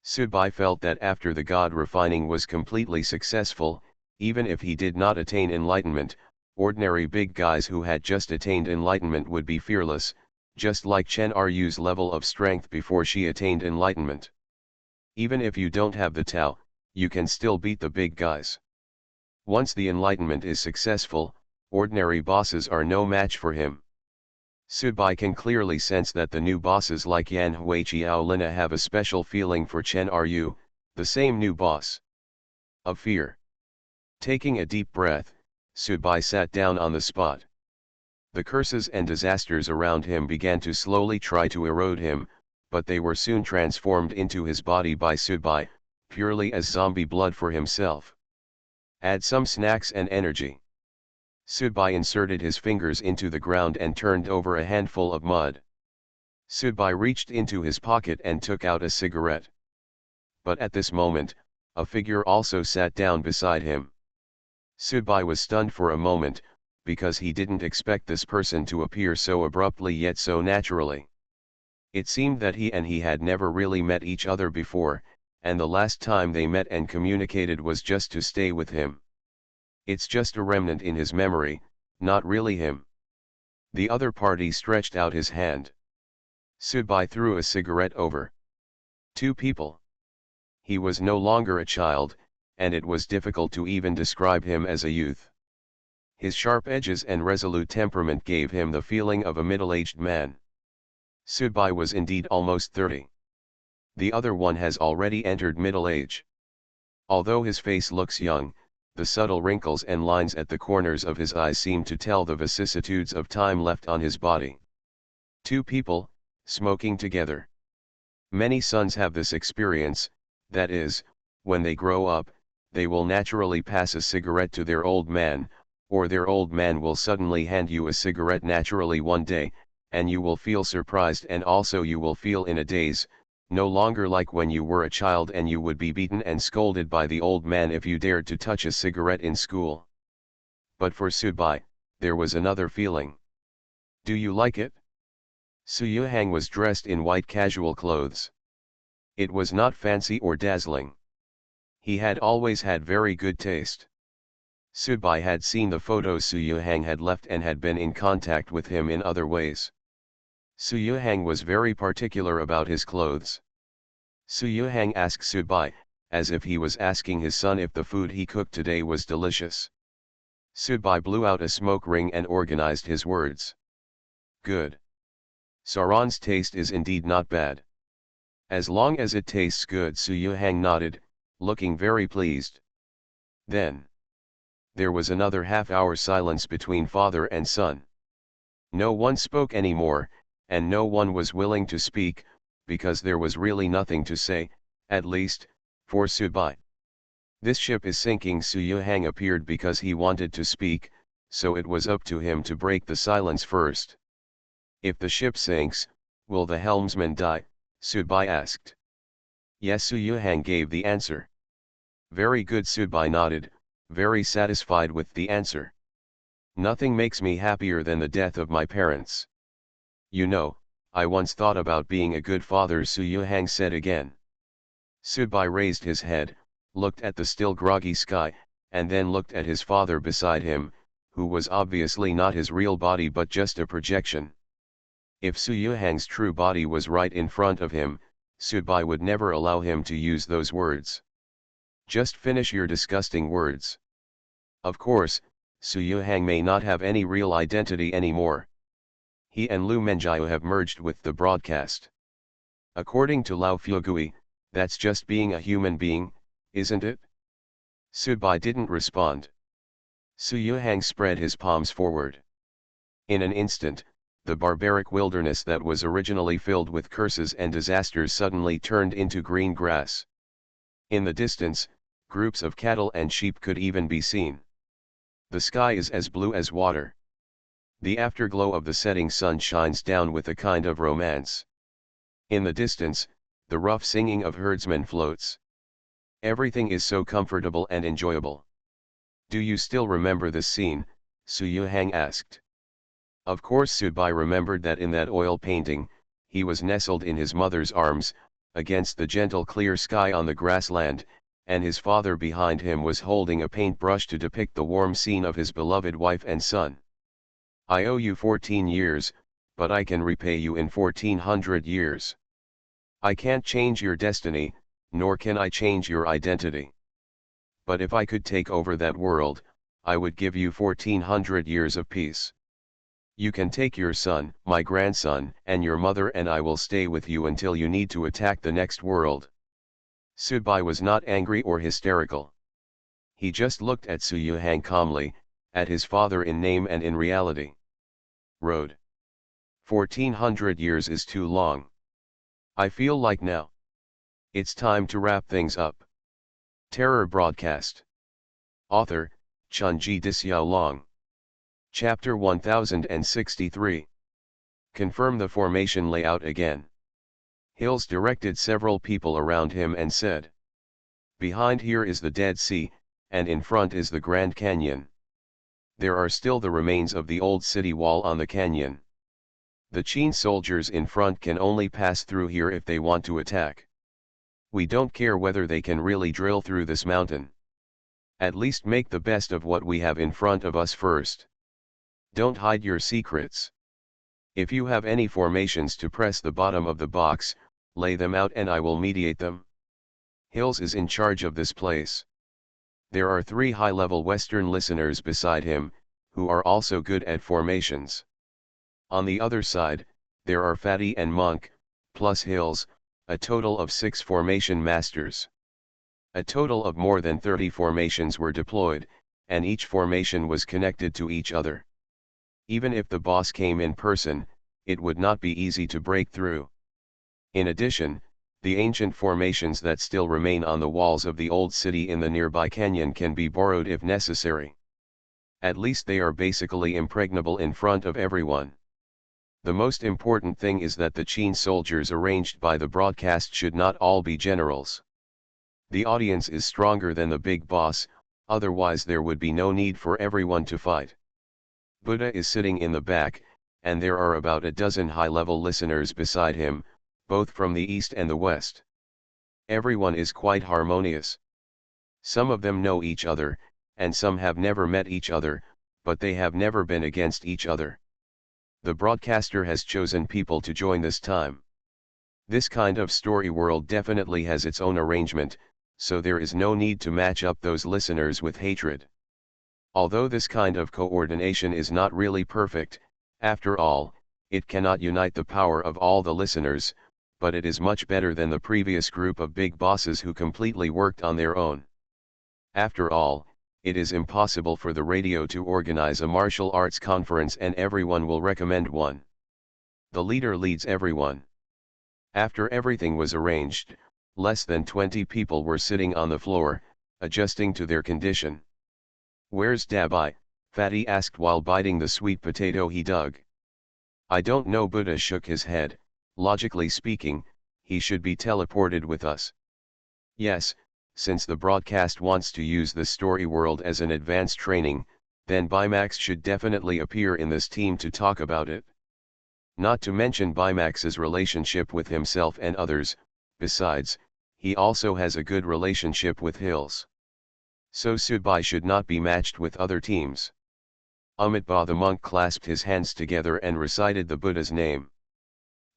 Sudbai felt that after the god refining was completely successful, even if he did not attain enlightenment, ordinary big guys who had just attained enlightenment would be fearless, just like Chen Ru's level of strength before she attained enlightenment. Even if you don't have the Tao, you can still beat the big guys. Once the enlightenment is successful, ordinary bosses are no match for him. Sudbai can clearly sense that the new bosses like Yan Hui Chiao Lina have a special feeling for Chen Ru, the same new boss. Of fear. Taking a deep breath, Sudbai sat down on the spot. The curses and disasters around him began to slowly try to erode him, but they were soon transformed into his body by Sudbai, purely as zombie blood for himself. Add some snacks and energy. Sudbai inserted his fingers into the ground and turned over a handful of mud. Sudbai reached into his pocket and took out a cigarette. But at this moment, a figure also sat down beside him. Sudbai was stunned for a moment, because he didn't expect this person to appear so abruptly yet so naturally. It seemed that he had never really met each other before, and the last time they met and communicated was just to stay with him. It's just a remnant in his memory, not really him. The other party stretched out his hand. Sudbai threw a cigarette over. Two people. He was no longer a child, and it was difficult to even describe him as a youth. His sharp edges and resolute temperament gave him the feeling of a middle-aged man. Sudbai was indeed almost 30. The other one has already entered middle age. Although his face looks young, the subtle wrinkles and lines at the corners of his eyes seem to tell the vicissitudes of time left on his body. Two people, smoking together. Many sons have this experience, that is, when they grow up, they will naturally pass a cigarette to their old man, or their old man will suddenly hand you a cigarette naturally one day, and you will feel surprised and also you will feel in a daze, no longer like when you were a child and you would be beaten and scolded by the old man if you dared to touch a cigarette in school. But for Sudbai, there was another feeling. Do you like it? Su Yuhang was dressed in white casual clothes. It was not fancy or dazzling. He had always had very good taste. Subai had seen the photos Suyuhang had left and had been in contact with him in other ways. Suyuhang was very particular about his clothes. Suyuhang asked Subai, as if he was asking his son if the food he cooked today was delicious. Subai blew out a smoke ring and organized his words. Good. Saran's taste is indeed not bad. As long as it tastes good, Suyuhang nodded, looking very pleased. Then there was another half-hour silence between father and son. No one spoke anymore, and no one was willing to speak, because there was really nothing to say, at least, for Subai. This ship is sinking. Suyuhang appeared because he wanted to speak, so it was up to him to break the silence first. If the ship sinks, will the helmsman die? Subai asked. Yes, Suyuhang gave the answer. Very good, Subai nodded, very satisfied with the answer. Nothing makes me happier than the death of my parents. You know, I once thought about being a good father, Suyuhang said again. Subai raised his head, looked at the still groggy sky, and then looked at his father beside him, who was obviously not his real body but just a projection. If Suyuhang's true body was right in front of him, Subai would never allow him to use those words. Just finish your disgusting words. Of course, Suyuhang may not have any real identity anymore. He and Lu Menjiu have merged with the broadcast. According to Lao Fugui, that's just being a human being, isn't it? Subai didn't respond. Suyuhang spread his palms forward. In an instant, the barbaric wilderness that was originally filled with curses and disasters suddenly turned into green grass. In the distance, groups of cattle and sheep could even be seen. The sky is as blue as water. The afterglow of the setting sun shines down with a kind of romance. In the distance, the rough singing of herdsmen floats. Everything is so comfortable and enjoyable. Do you still remember this scene? Suyuhang asked. Of course, Subai remembered that in that oil painting, he was nestled in his mother's arms, against the gentle clear sky on the grassland, and his father behind him was holding a paintbrush to depict the warm scene of his beloved wife and son. I owe you 14 years, but I can repay you in 1400 years. I can't change your destiny, nor can I change your identity. But if I could take over that world, I would give you 1400 years of peace. You can take your son, my grandson, and your mother, and I will stay with you until you need to attack the next world. Subai was not angry or hysterical. He just looked at Suyuhang calmly, at his father in name and in reality. Road. 1400 years is too long. I feel like now it's time to wrap things up. Terror Broadcast. Author, Chunji Dixiaolong. Chapter 1063. Confirm the formation layout again. Hills directed several people around him and said. Behind here is the Dead Sea, and in front is the Grand Canyon. There are still the remains of the old city wall on the canyon. The Qin soldiers in front can only pass through here if they want to attack. We don't care whether they can really drill through this mountain. At least make the best of what we have in front of us first. Don't hide your secrets. If you have any formations to press the bottom of the box, lay them out and I will mediate them. Hills is in charge of this place. There are 3 high-level Western listeners beside him, who are also good at formations. On the other side, there are Fatty and Monk, plus Hills, a total of 6 formation masters. A total of more than 30 formations were deployed, and each formation was connected to each other. Even if the boss came in person, it would not be easy to break through. In addition, the ancient formations that still remain on the walls of the old city in the nearby canyon can be borrowed if necessary. At least they are basically impregnable in front of everyone. The most important thing is that the Qin soldiers arranged by the broadcast should not all be generals. The audience is stronger than the big boss, otherwise there would be no need for everyone to fight. Buddha is sitting in the back, and there are about a dozen high-level listeners beside him, both from the east and the west. Everyone is quite harmonious. Some of them know each other, and some have never met each other, but they have never been against each other. The broadcaster has chosen people to join this time. This kind of story world definitely has its own arrangement, so there is no need to match up those listeners with hatred. Although this kind of coordination is not really perfect, after all, it cannot unite the power of all the listeners, but it is much better than the previous group of big bosses who completely worked on their own. After all, it is impossible for the radio to organize a martial arts conference and everyone will recommend one. The leader leads everyone. After everything was arranged, less than 20 people were sitting on the floor, adjusting to their condition. "Where's Dabai?" Fatty asked while biting the sweet potato he dug. "I don't know." Buddha shook his head. "Logically speaking, he should be teleported with us." "Yes, since the broadcast wants to use the story world as an advanced training, then Bimax should definitely appear in this team to talk about it. Not to mention Bimax's relationship with himself and others, besides, he also has a good relationship with Hills. So Subai should not be matched with other teams." Amitabha the monk clasped his hands together and recited the Buddha's name.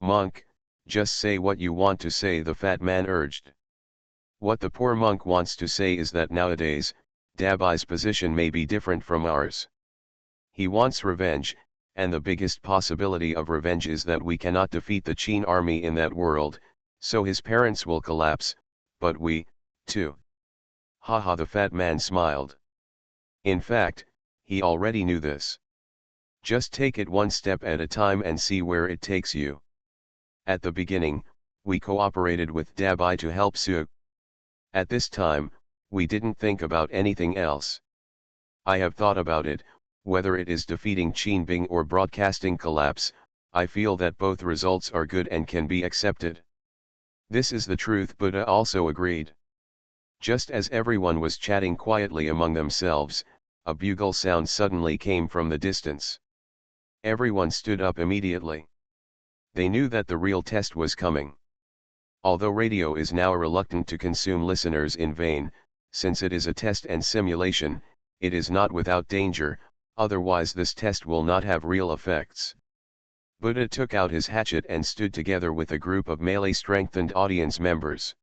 "Monk, just say what you want to say," the fat man urged. "What the poor monk wants to say is that nowadays, Dabai's position may be different from ours. He wants revenge, and the biggest possibility of revenge is that we cannot defeat the Qin army in that world, so his parents will collapse, but we, too." Haha, the fat man smiled. In fact, he already knew this. Just take it one step at a time and see where it takes you. At the beginning, we cooperated with Dabai to help Su. At this time, we didn't think about anything else. I have thought about it, whether it is defeating Qin Bing or broadcasting collapse, I feel that both results are good and can be accepted. This is the truth, Buddha also agreed. Just as everyone was chatting quietly among themselves, a bugle sound suddenly came from the distance. Everyone stood up immediately. They knew that the real test was coming. Although radio is now reluctant to consume listeners in vain, since it is a test and simulation, it is not without danger, otherwise this test will not have real effects. Buddha took out his hatchet and stood together with a group of melee-strengthened audience members.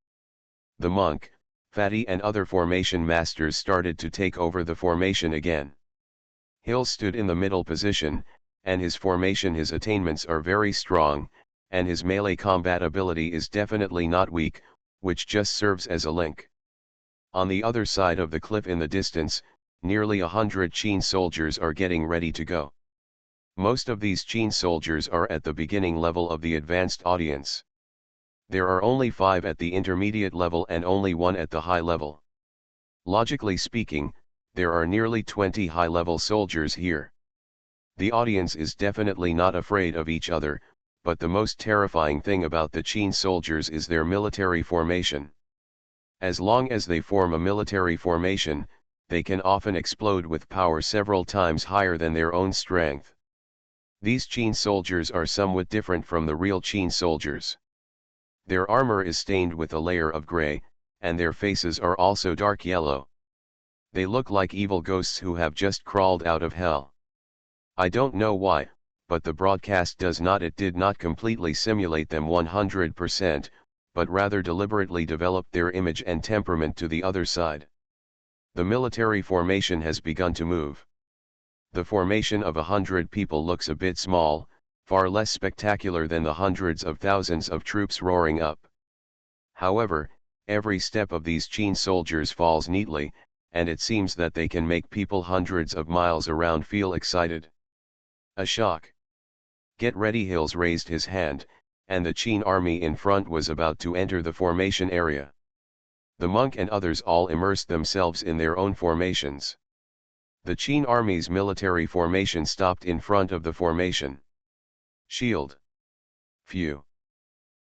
The monk, Fatty and other formation masters started to take over the formation again. Hill stood in the middle position, and his attainments are very strong, and his melee combat ability is definitely not weak, which just serves as a link. On the other side of the cliff in the distance, nearly 100 Qin soldiers are getting ready to go. Most of these Qin soldiers are at the beginning level of the advanced audience. There are only 5 at the intermediate level and only 1 at the high level. Logically speaking, there are nearly 20 high-level soldiers here. The audience is definitely not afraid of each other, but the most terrifying thing about the Qin soldiers is their military formation. As long as they form a military formation, they can often explode with power several times higher than their own strength. These Qin soldiers are somewhat different from the real Qin soldiers. Their armor is stained with a layer of gray, and their faces are also dark yellow. They look like evil ghosts who have just crawled out of hell. I don't know why, but the broadcast did not completely simulate them 100%, but rather deliberately developed their image and temperament to the other side. The military formation has begun to move. The formation of 100 people looks a bit small, far less spectacular than the hundreds of thousands of troops roaring up. However, every step of these Qin soldiers falls neatly, and it seems that they can make people hundreds of miles around feel excited. A shock. "Get ready!" Hills raised his hand, and the Qin army in front was about to enter the formation area. The monk and others all immersed themselves in their own formations. The Qin army's military formation stopped in front of the formation. Shield. Phew.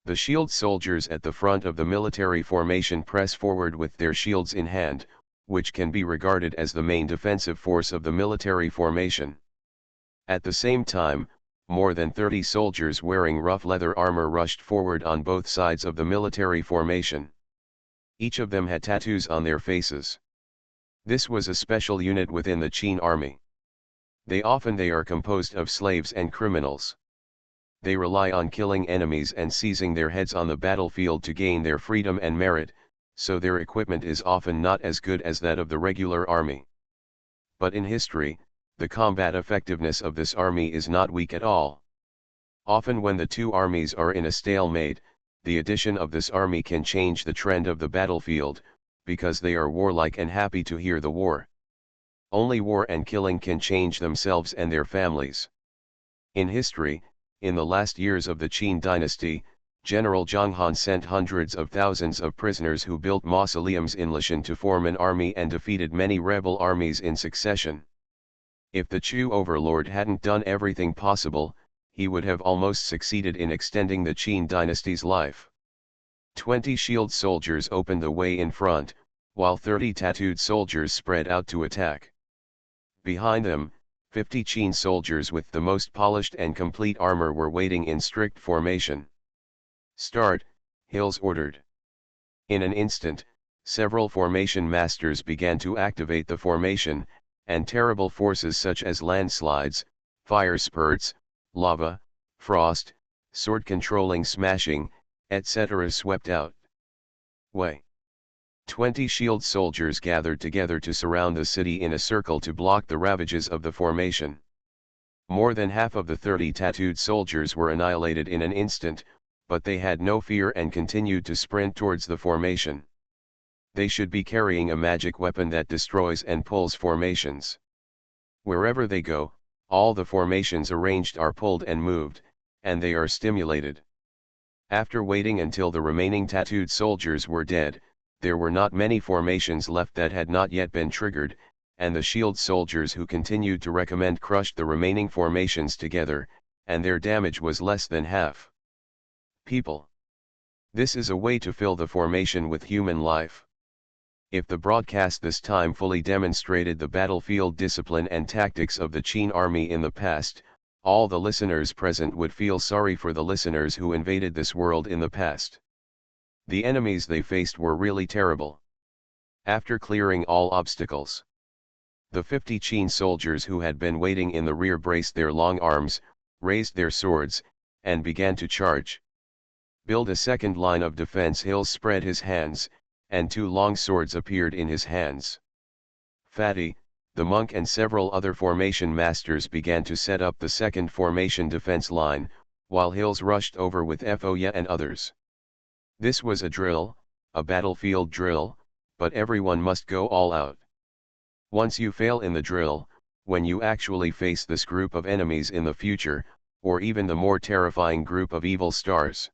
The shield soldiers at the front of the military formation press forward with their shields in hand, which can be regarded as the main defensive force of the military formation. At the same time, more than 30 soldiers wearing rough leather armor rushed forward on both sides of the military formation. Each of them had tattoos on their faces. This was a special unit within the Qin army. They are composed of slaves and criminals. They rely on killing enemies and seizing their heads on the battlefield to gain their freedom and merit, so their equipment is often not as good as that of the regular army. But in history, the combat effectiveness of this army is not weak at all. Often when the two armies are in a stalemate, the addition of this army can change the trend of the battlefield, because they are warlike and happy to hear the war. Only war and killing can change themselves and their families. In history, in the last years of the Qin dynasty, General Zhang Han sent hundreds of thousands of prisoners who built mausoleums in Lushan to form an army and defeated many rebel armies in succession. If the Chu overlord hadn't done everything possible, he would have almost succeeded in extending the Qin dynasty's life. 20 shield soldiers opened the way in front, while 30 tattooed soldiers spread out to attack. Behind them, 50 Qin soldiers with the most polished and complete armor were waiting in strict formation. "Start," Hills ordered. In an instant, several formation masters began to activate the formation, and terrible forces such as landslides, fire spurts, lava, frost, sword-controlling smashing, etc. swept out. 20 shield soldiers gathered together to surround the city in a circle to block the ravages of the formation. More than half of the 30 tattooed soldiers were annihilated in an instant, but they had no fear and continued to sprint towards the formation. They should be carrying a magic weapon that destroys and pulls formations. Wherever they go, all the formations arranged are pulled and moved, and they are stimulated. After waiting until the remaining tattooed soldiers were dead, there were not many formations left that had not yet been triggered, and the shield soldiers who continued to recommend crushed the remaining formations together, and their damage was less than half. People. This is a way to fill the formation with human life. If the broadcast this time fully demonstrated the battlefield discipline and tactics of the Qin army in the past, all the listeners present would feel sorry for the listeners who invaded this world in the past. The enemies they faced were really terrible. After clearing all obstacles, the 50 Qin soldiers who had been waiting in the rear braced their long arms, raised their swords, and began to charge. "Build a second line of defense." Hills spread his hands, and 2 long swords appeared in his hands. Fatty, the monk and several other formation masters began to set up the second formation defense line, while Hills rushed over with Foya and others. This was a drill, a battlefield drill, but everyone must go all out. Once you fail in the drill, when you actually face this group of enemies in the future, or even the more terrifying group of evil stars,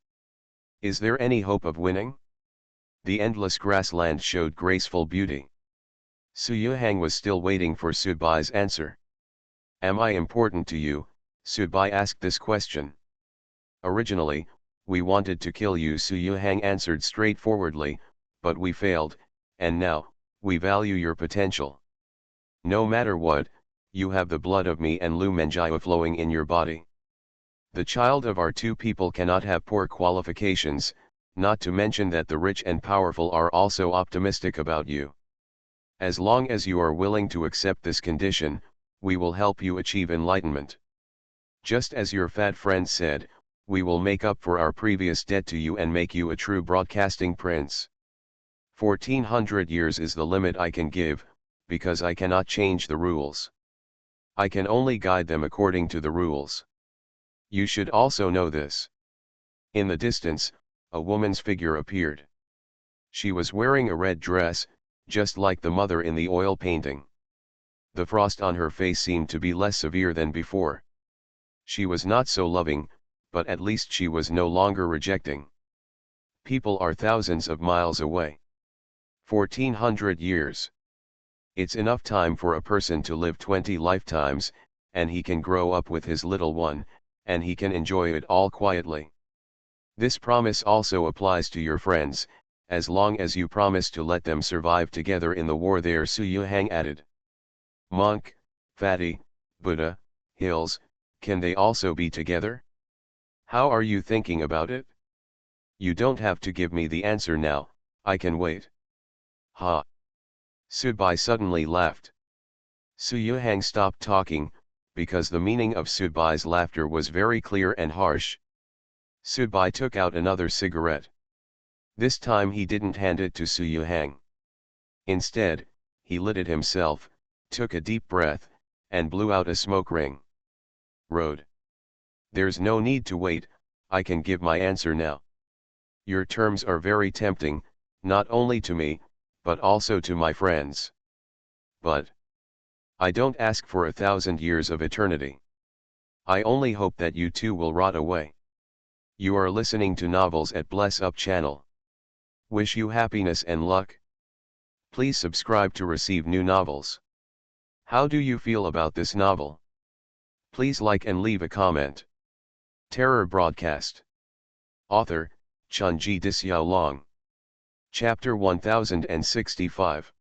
is there any hope of winning? The endless grassland showed graceful beauty. Su Yuhang was still waiting for Sudbai's answer. "Am I important to you?" Sudbai asked this question. "Originally, we wanted to kill you," Su Yuhang answered straightforwardly, "but we failed, and now, we value your potential. No matter what, you have the blood of me and Lu Menjiao flowing in your body. The child of our two people cannot have poor qualifications, not to mention that the rich and powerful are also optimistic about you. As long as you are willing to accept this condition, we will help you achieve enlightenment. Just as your fat friend said, we will make up for our previous debt to you and make you a true broadcasting prince. 1400 years is the limit I can give, because I cannot change the rules. I can only guide them according to the rules. You should also know this." In the distance, a woman's figure appeared. She was wearing a red dress, just like the mother in the oil painting. The frost on her face seemed to be less severe than before. She was not so loving, but at least she was no longer rejecting. People are thousands of miles away. 1400 years. It's enough time for a person to live 20 lifetimes, and he can grow up with his little one, and he can enjoy it all quietly. This promise also applies to your friends, as long as you promise to let them survive together in the war there, Su Yuhang added. "Monk, Fatty, Buddha, Hills, can they also be together? How are you thinking about it? You don't have to give me the answer now, I can wait." Ha! Subai suddenly laughed. Su Yuhang stopped talking, because the meaning of Subai's laughter was very clear and harsh. Subai took out another cigarette. This time he didn't hand it to Su Yuhang. Instead, he lit it himself, took a deep breath, and blew out a smoke ring. Road. There's no need to wait, I can give my answer now. Your terms are very tempting, not only to me, but also to my friends. But I don't ask for 1,000 years of eternity. I only hope that you too will rot away. You are listening to Novels at Bless Up channel. Wish you happiness and luck. Please subscribe to receive new novels. How do you feel about this novel? Please like and leave a comment. Terror Broadcast. Author, Chunji Dixiaolong. Chapter 1065.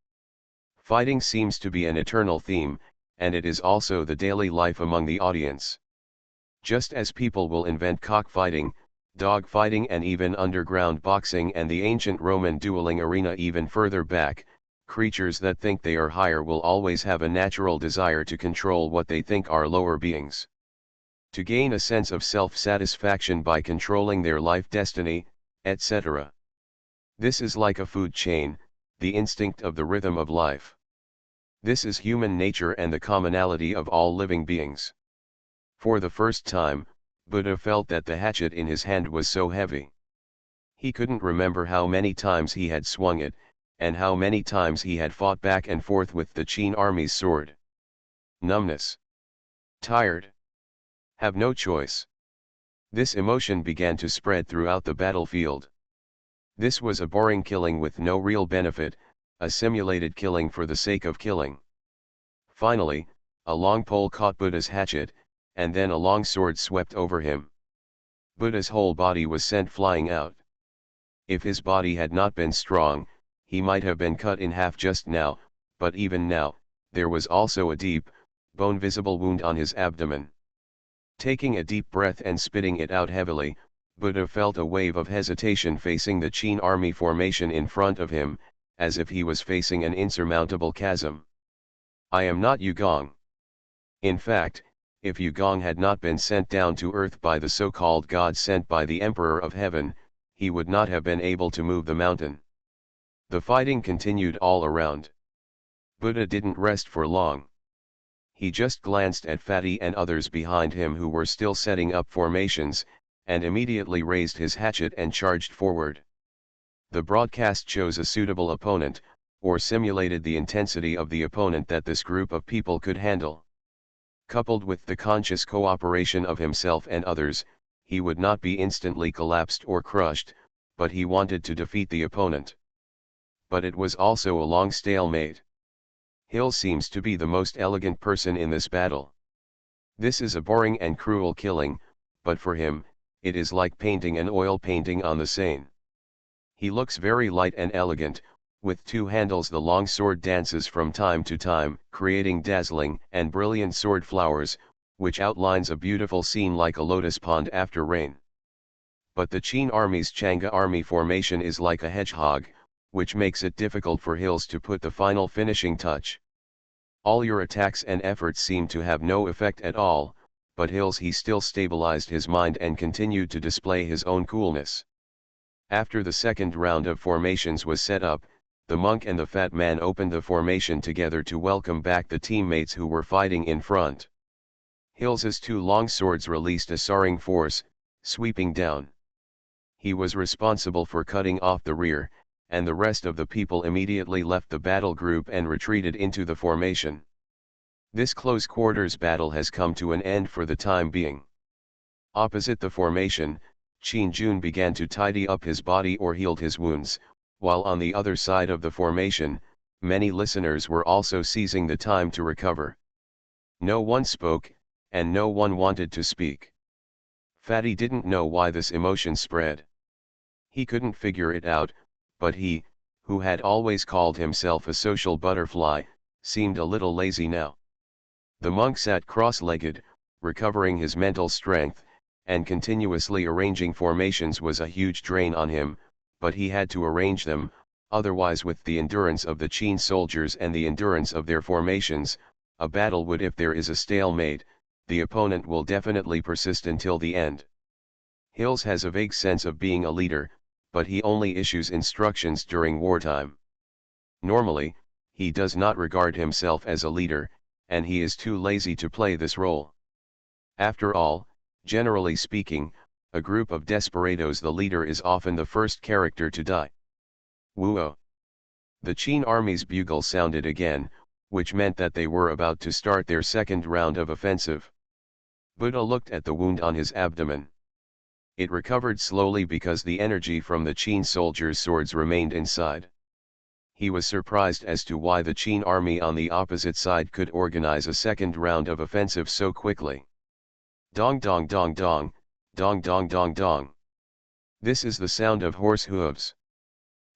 Fighting seems to be an eternal theme, and it is also the daily life among the audience. Just as people will invent cockfighting, dog fighting and even underground boxing and the ancient Roman dueling arena even further back, creatures that think they are higher will always have a natural desire to control what they think are lower beings. To gain a sense of self-satisfaction by controlling their life destiny, etc. This is like a food chain, the instinct of the rhythm of life. This is human nature and the commonality of all living beings. For the first time, Buddha felt that the hatchet in his hand was so heavy. He couldn't remember how many times he had swung it, and how many times he had fought back and forth with the Qin army's sword. Numbness. Tired. Have no choice. This emotion began to spread throughout the battlefield. This was a boring killing with no real benefit, a simulated killing for the sake of killing. Finally, a long pole caught Buddha's hatchet, and then a long sword swept over him. Buddha's whole body was sent flying out. If his body had not been strong, he might have been cut in half just now, but even now, there was also a deep, bone-visible wound on his abdomen. Taking a deep breath and spitting it out heavily, Buddha felt a wave of hesitation facing the Qin army formation in front of him, as if he was facing an insurmountable chasm. I am not Yugong. In fact, if Yugong had not been sent down to earth by the so-called God sent by the Emperor of Heaven, he would not have been able to move the mountain. The fighting continued all around. Buddha didn't rest for long. He just glanced at Fatty and others behind him who were still setting up formations, and immediately raised his hatchet and charged forward. The broadcast chose a suitable opponent, or simulated the intensity of the opponent that this group of people could handle. Coupled with the conscious cooperation of himself and others, he would not be instantly collapsed or crushed, but he wanted to defeat the opponent. But it was also a long stalemate. Hill seems to be the most elegant person in this battle. This is a boring and cruel killing, but for him, it is like painting an oil painting on the Seine. He looks very light and elegant, with two handles. The long sword dances from time to time, creating dazzling and brilliant sword flowers, which outlines a beautiful scene like a lotus pond after rain. But the Qin army's Chang'e army formation is like a hedgehog, which makes it difficult for Hills to put the final finishing touch. All your attacks and efforts seem to have no effect at all, but Hills he still stabilized his mind and continued to display his own coolness. After the second round of formations was set up, the monk and the fat man opened the formation together to welcome back the teammates who were fighting in front. Hills's two long swords released a soaring force, sweeping down. He was responsible for cutting off the rear, and the rest of the people immediately left the battle group and retreated into the formation. This close quarters battle has come to an end for the time being. Opposite the formation, Qin Jun began to tidy up his body or healed his wounds, while on the other side of the formation, many listeners were also seizing the time to recover. No one spoke, and no one wanted to speak. Fatty didn't know why this emotion spread. He couldn't figure it out, but he, who had always called himself a social butterfly, seemed a little lazy now. The monk sat cross-legged, recovering his mental strength, and continuously arranging formations was a huge drain on him, but he had to arrange them, Otherwise, with the endurance of the Qin soldiers and the endurance of their formations, a battle would, if there is a stalemate, the opponent will definitely persist until the end. Hills has a vague sense of being a leader, but he only issues instructions during wartime. Normally, he does not regard himself as a leader, and he is too lazy to play this role. After all, generally speaking, a group of desperados, the leader is often the first character to die. Woo-oh! The Qin army's bugle sounded again, which meant that they were about to start their second round of offensive. Buddha looked at the wound on his abdomen. It recovered slowly because the energy from the Qin soldiers' swords remained inside. He was surprised as to why the Qin army on the opposite side could organize a second round of offensive so quickly. Dong dong dong dong, dong dong dong dong. This is the sound of horse hooves.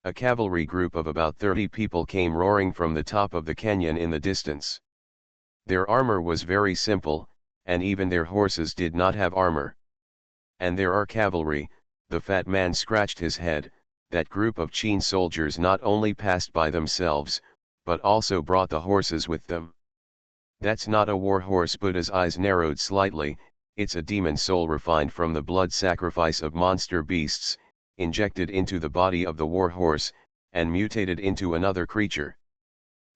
A cavalry group of about 30 people came roaring from the top of the canyon in the distance. Their armor was very simple, and even their horses did not have armor. And there are cavalry, the fat man scratched his head. That group of Qin soldiers not only passed by themselves, but also brought the horses with them. That's not a war horse. Buddha's eyes narrowed slightly. It's a demon soul refined from the blood sacrifice of monster beasts, injected into the body of the war horse, and mutated into another creature.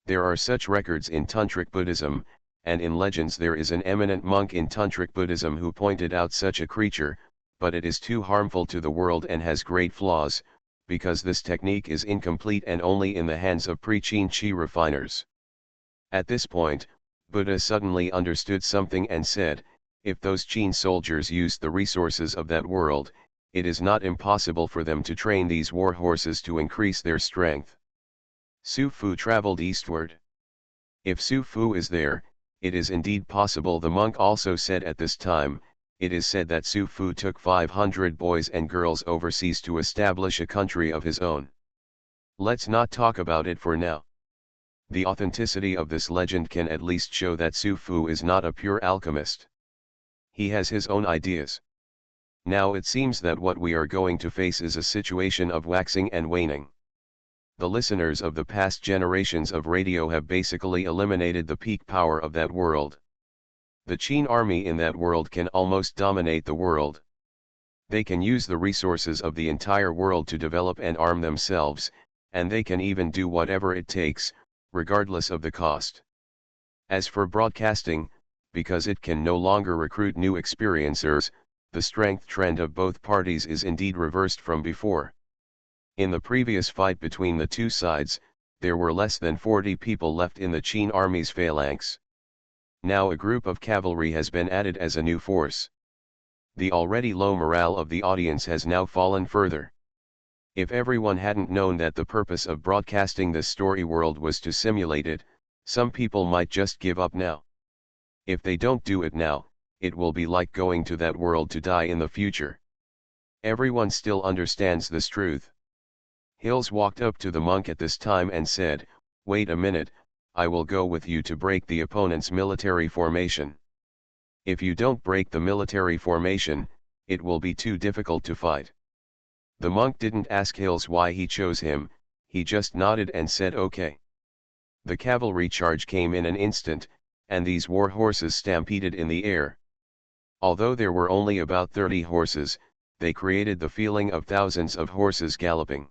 There are such records in Tantric Buddhism, and in legends there is an eminent monk in Tantric Buddhism who pointed out such a creature, but it is too harmful to the world and has great flaws, because this technique is incomplete and only in the hands of pre-Qin Qi refiners. At this point, Buddha suddenly understood something and said, if those Qin soldiers used the resources of that world, it is not impossible for them to train these war horses to increase their strength. Su Fu traveled eastward. If Su Fu is there, it is indeed possible, the monk also said. At this time, it is said that Su Fu took 500 boys and girls overseas to establish a country of his own. Let's not talk about it for now. The authenticity of this legend can at least show that Su Fu is not a pure alchemist. He has his own ideas. Now it seems that what we are going to face is a situation of waxing and waning. The listeners of the past generations of radio have basically eliminated the peak power of that world. The Qin army in that world can almost dominate the world. They can use the resources of the entire world to develop and arm themselves, and they can even do whatever it takes, regardless of the cost. As for broadcasting, because it can no longer recruit new experiencers, the strength trend of both parties is indeed reversed from before. In the previous fight between the two sides, there were less than 40 people left in the Qin army's phalanx. Now a group of cavalry has been added as a new force. The already low morale of the audience has now fallen further. If everyone hadn't known that the purpose of broadcasting this story world was to simulate it, some people might just give up now. If they don't do it now, it will be like going to that world to die in the future. Everyone still understands this truth. Hills walked up to the monk at this time and said, "Wait a minute, I will go with you to break the opponent's military formation. If you don't break the military formation, it will be too difficult to fight." The monk didn't ask Hills why he chose him, he just nodded and said okay. The cavalry charge came in an instant, and these war horses stampeded in the air. Although there were only about 30 horses, they created the feeling of thousands of horses galloping.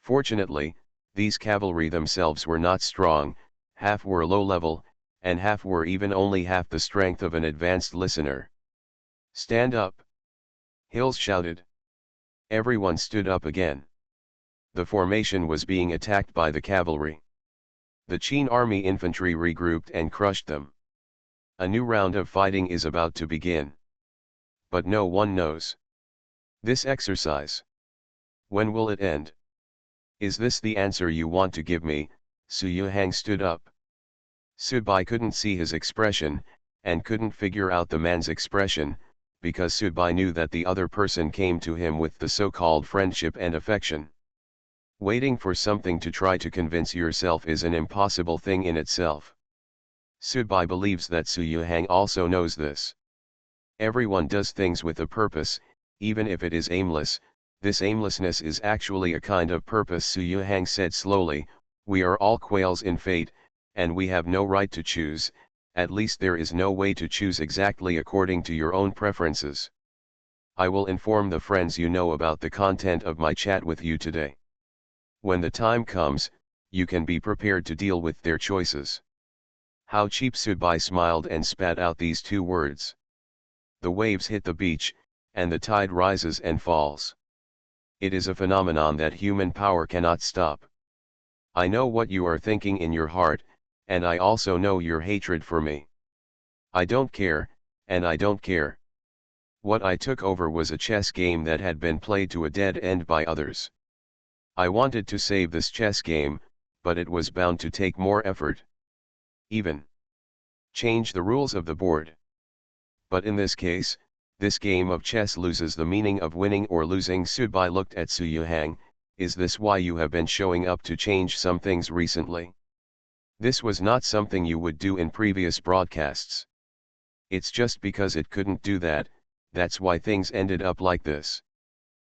Fortunately, these cavalry themselves were not strong, half were low level, and half were even only half the strength of an advanced listener. "Stand up!" Hills shouted. Everyone stood up again. The formation was being attacked by the cavalry. The Qin army infantry regrouped and crushed them. A new round of fighting is about to begin. But no one knows. This exercise. When will it end? Is this the answer you want to give me? Su Yuhang stood up. Subai couldn't see his expression, and couldn't figure out the man's expression, because Subai knew that the other person came to him with the so-called friendship and affection. Waiting for something to try to convince yourself is an impossible thing in itself. Subai believes that Su Yuhang also knows this. Everyone does things with a purpose, even if it is aimless, This aimlessness is actually a kind of purpose, Su Yuhang said slowly. We are all quails in fate, and we have no right to choose, at least there is no way to choose exactly according to your own preferences. I will inform the friends you know about the content of my chat with you today. When the time comes, you can be prepared to deal with their choices. How cheap. Subai smiled and spat out these two words. The waves hit the beach, and the tide rises and falls. It is a phenomenon that human power cannot stop. I know what you are thinking in your heart, and I also know your hatred for me. I don't care, and I don't care. What I took over was a chess game that had been played to a dead end by others. I wanted to save this chess game, but it was bound to take more effort. Even change the rules of the board. But in this case, this game of chess loses the meaning of winning or losing. Subai looked at Su Yuhang. Is this why you have been showing up to change some things recently? This was not something you would do in previous broadcasts. It's just because it couldn't do that, that's why things ended up like this.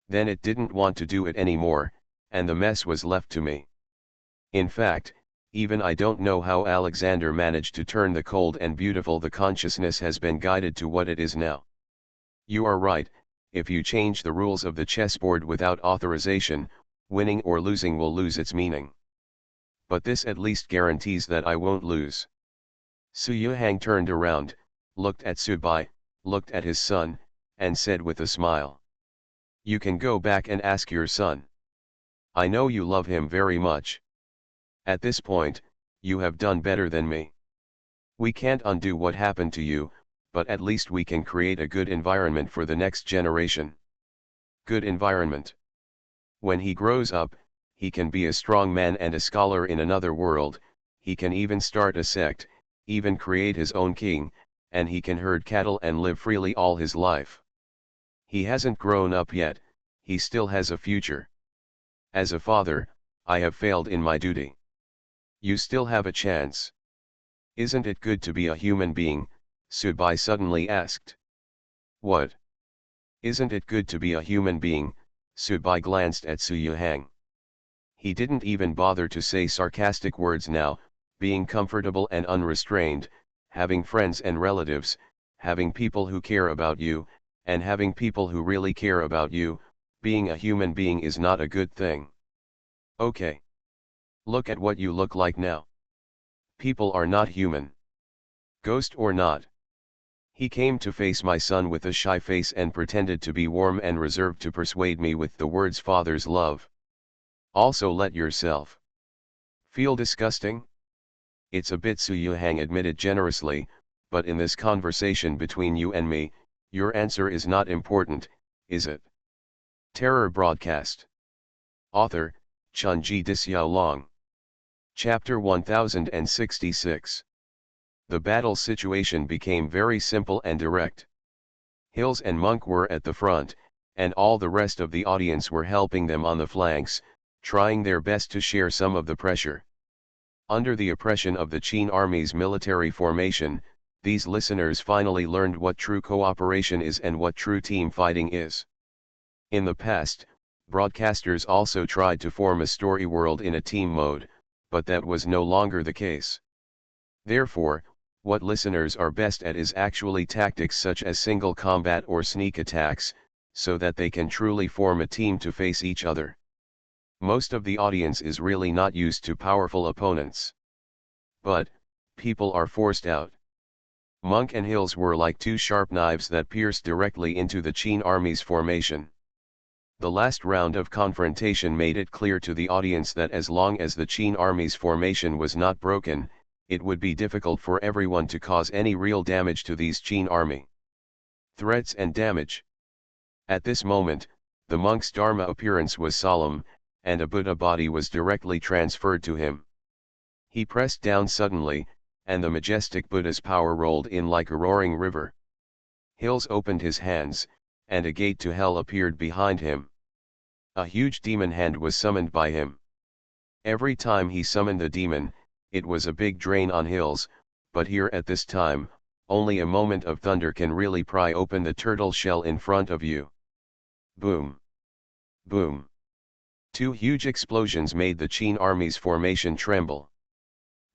Then it didn't want to do it anymore, and the mess was left to me. In fact, even I don't know how Alexander managed to turn the cold and beautiful. The consciousness has been guided to what it is now. You are right, if you change the rules of the chessboard without authorization, winning or losing will lose its meaning. But this at least guarantees that I won't lose. Su Yuhang turned around, looked at Subai, looked at his son, and said with a smile. You can go back and ask your son. I know you love him very much. At this point, you have done better than me. We can't undo what happened to you, but at least we can create a good environment for the next generation. Good environment. When he grows up, he can be a strong man and a scholar in another world, he can even start a sect, even create his own king, and he can herd cattle and live freely all his life. He hasn't grown up yet, he still has a future. As a father, I have failed in my duty. You still have a chance. Isn't it good to be a human being? Subai suddenly asked. What? Isn't it good to be a human being? Subai glanced at Su Yuhang. He didn't even bother to say sarcastic words now, being comfortable and unrestrained, having friends and relatives, having people who care about you, and having people who really care about you, being a human being is not a good thing. Okay. Look at what you look like now. People are not human. Ghost or not. He came to face my son with a shy face and pretended to be warm and reserved to persuade me with the words father's love. Also let yourself feel disgusting? It's a bit, Su Yuhang admitted generously, but in this conversation between you and me, your answer is not important, is it? Terror Broadcast. Author, Chunji Dixiaolong. Chapter 1066. The battle situation became very simple and direct. Hills and Monk were at the front, and all the rest of the audience were helping them on the flanks, trying their best to share some of the pressure. Under the oppression of the Qin army's military formation, these listeners finally learned what true cooperation is and what true team fighting is. In the past, broadcasters also tried to form a story world in a team mode, but that was no longer the case. Therefore, what listeners are best at is actually tactics such as single combat or sneak attacks, so that they can truly form a team to face each other. Most of the audience is really not used to powerful opponents. But, people are forced out. Monk and Hills were like two sharp knives that pierced directly into the Qin army's formation. The last round of confrontation made it clear to the audience that as long as the Qin army's formation was not broken, it would be difficult for everyone to cause any real damage to these Qin army. Threats and damage. At this moment, the monk's Dharma appearance was solemn, and a Buddha body was directly transferred to him. He pressed down suddenly, and the majestic Buddha's power rolled in like a roaring river. Hills opened his hands, and a gate to hell appeared behind him. A huge demon hand was summoned by him. Every time he summoned the demon, it was a big drain on Hills, but here at this time, only a moment of thunder can really pry open the turtle shell in front of you. Boom! Boom! Two huge explosions made the Qin army's formation tremble.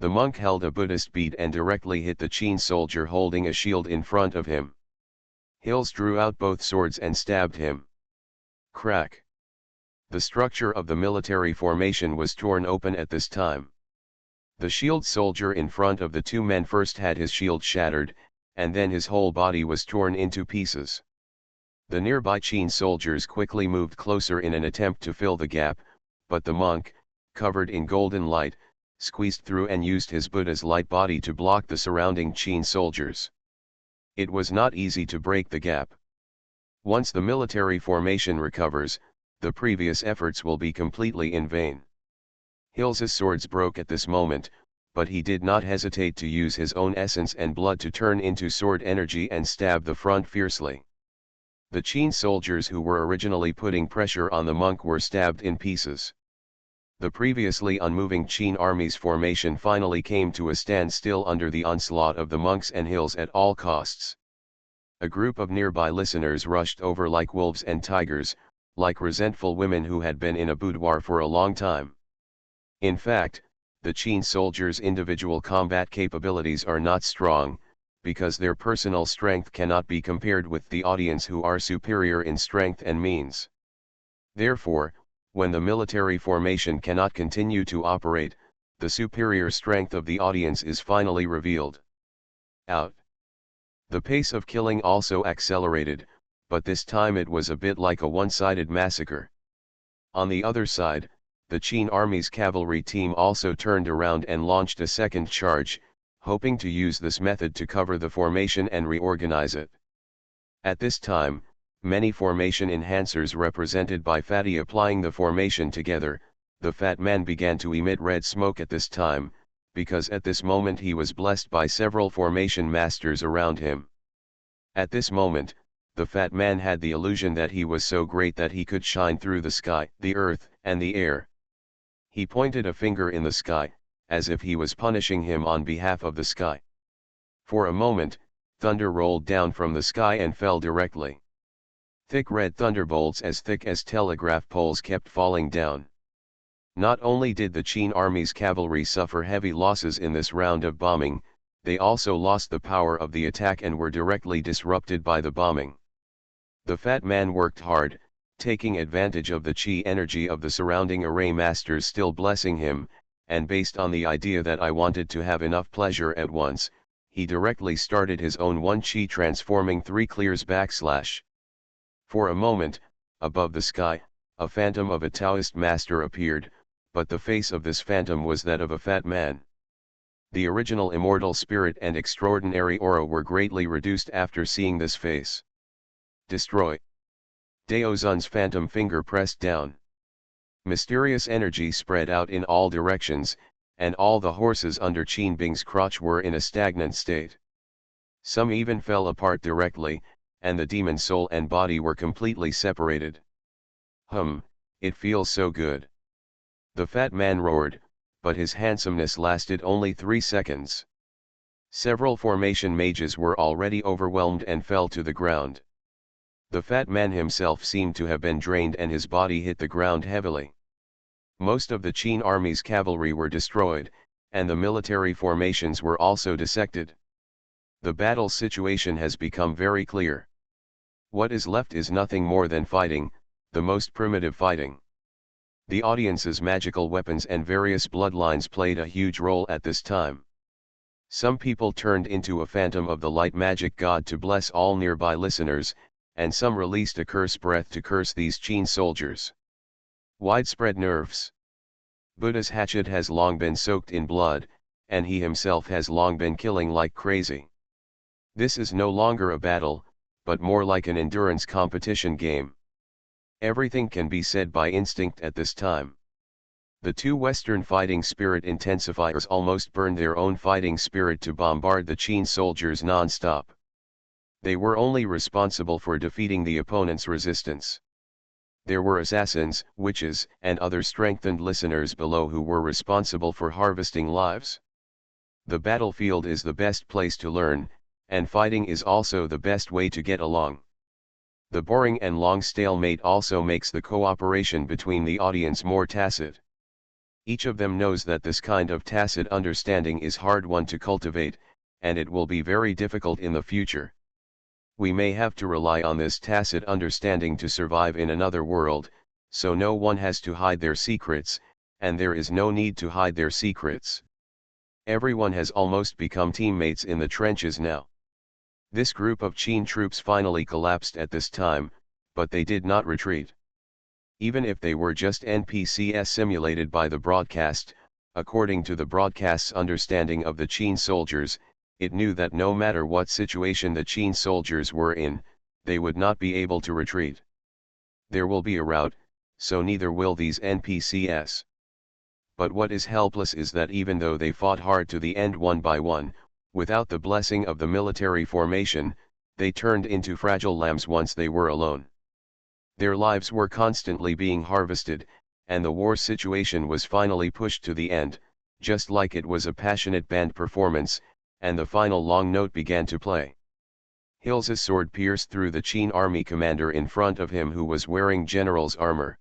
The monk held a Buddhist bead and directly hit the Qin soldier holding a shield in front of him. Hills drew out both swords and stabbed him. Crack! The structure of the military formation was torn open at this time. The shield soldier in front of the two men first had his shield shattered, and then his whole body was torn into pieces. The nearby Qin soldiers quickly moved closer in an attempt to fill the gap, but the monk, covered in golden light, squeezed through and used his Buddha's light body to block the surrounding Qin soldiers. It was not easy to break the gap. Once the military formation recovers, the previous efforts will be completely in vain. Hill's swords broke at this moment, but he did not hesitate to use his own essence and blood to turn into sword energy and stab the front fiercely. The Qin soldiers who were originally putting pressure on the monk were stabbed in pieces. The previously unmoving Qin army's formation finally came to a standstill under the onslaught of the monks and Hills at all costs. A group of nearby listeners rushed over like wolves and tigers, like resentful women who had been in a boudoir for a long time. In fact, the Qin soldiers' individual combat capabilities are not strong, because their personal strength cannot be compared with the audience who are superior in strength and means. Therefore, when the military formation cannot continue to operate, the superior strength of the audience is finally revealed. Out. The pace of killing also accelerated, but this time it was a bit like a one-sided massacre. On the other side, the Qin army's cavalry team also turned around and launched a second charge, hoping to use this method to cover the formation and reorganize it. At this time, many formation enhancers represented by Fatty applying the formation together, the fat man began to emit red smoke at this time, because at this moment he was blessed by several formation masters around him. At this moment, the fat man had the illusion that he was so great that he could shine through the sky, the earth, and the air. He pointed a finger in the sky, as if he was punishing him on behalf of the sky. For a moment, thunder rolled down from the sky and fell directly. Thick red thunderbolts as thick as telegraph poles kept falling down. Not only did the Qin army's cavalry suffer heavy losses in this round of bombing, they also lost the power of the attack and were directly disrupted by the bombing. The fat man worked hard, taking advantage of the chi energy of the surrounding array masters still blessing him, and based on the idea that I wanted to have enough pleasure at once, he directly started his own one chi transforming 3 clears /. For a moment, above the sky, a phantom of a Taoist master appeared, but the face of this phantom was that of a fat man. The original immortal spirit and extraordinary aura were greatly reduced after seeing this face. Destroy. Daozun's phantom finger pressed down. Mysterious energy spread out in all directions, and all the horses under Qin Bing's crotch were in a stagnant state. Some even fell apart directly, and the demon soul and body were completely separated. It feels so good. The fat man roared, but his handsomeness lasted only 3 seconds. Several formation mages were already overwhelmed and fell to the ground. The fat man himself seemed to have been drained and his body hit the ground heavily. Most of the Qin army's cavalry were destroyed, and the military formations were also dissected. The battle situation has become very clear. What is left is nothing more than fighting, the most primitive fighting. The audience's magical weapons and various bloodlines played a huge role at this time. Some people turned into a phantom of the light magic god to bless all nearby listeners, and some released a curse breath to curse these Qin soldiers. Widespread nerfs. Buddha's hatchet has long been soaked in blood, and he himself has long been killing like crazy. This is no longer a battle, but more like an endurance competition game. Everything can be said by instinct at this time. The two Western fighting spirit intensifiers almost burned their own fighting spirit to bombard the Qin soldiers non-stop. They were only responsible for defeating the opponent's resistance. There were assassins, witches, and other strengthened listeners below who were responsible for harvesting lives. The battlefield is the best place to learn, and fighting is also the best way to get along. The boring and long stalemate also makes the cooperation between the audience more tacit. Each of them knows that this kind of tacit understanding is hard one to cultivate, and it will be very difficult in the future. We may have to rely on this tacit understanding to survive in another world, so no one has to hide their secrets, and there is no need to hide their secrets. Everyone has almost become teammates in the trenches now. This group of Qin troops finally collapsed at this time, but they did not retreat. Even if they were just NPCs simulated by the broadcast, according to the broadcast's understanding of the Qin soldiers, it knew that no matter what situation the Qin soldiers were in, they would not be able to retreat. There will be a rout, so neither will these NPCs. But what is helpless is that even though they fought hard to the end one by one, without the blessing of the military formation, they turned into fragile lambs once they were alone. Their lives were constantly being harvested, and the war situation was finally pushed to the end, just like it was a passionate band performance, and the final long note began to play. Hill's sword pierced through the Qin army commander in front of him who was wearing general's armor.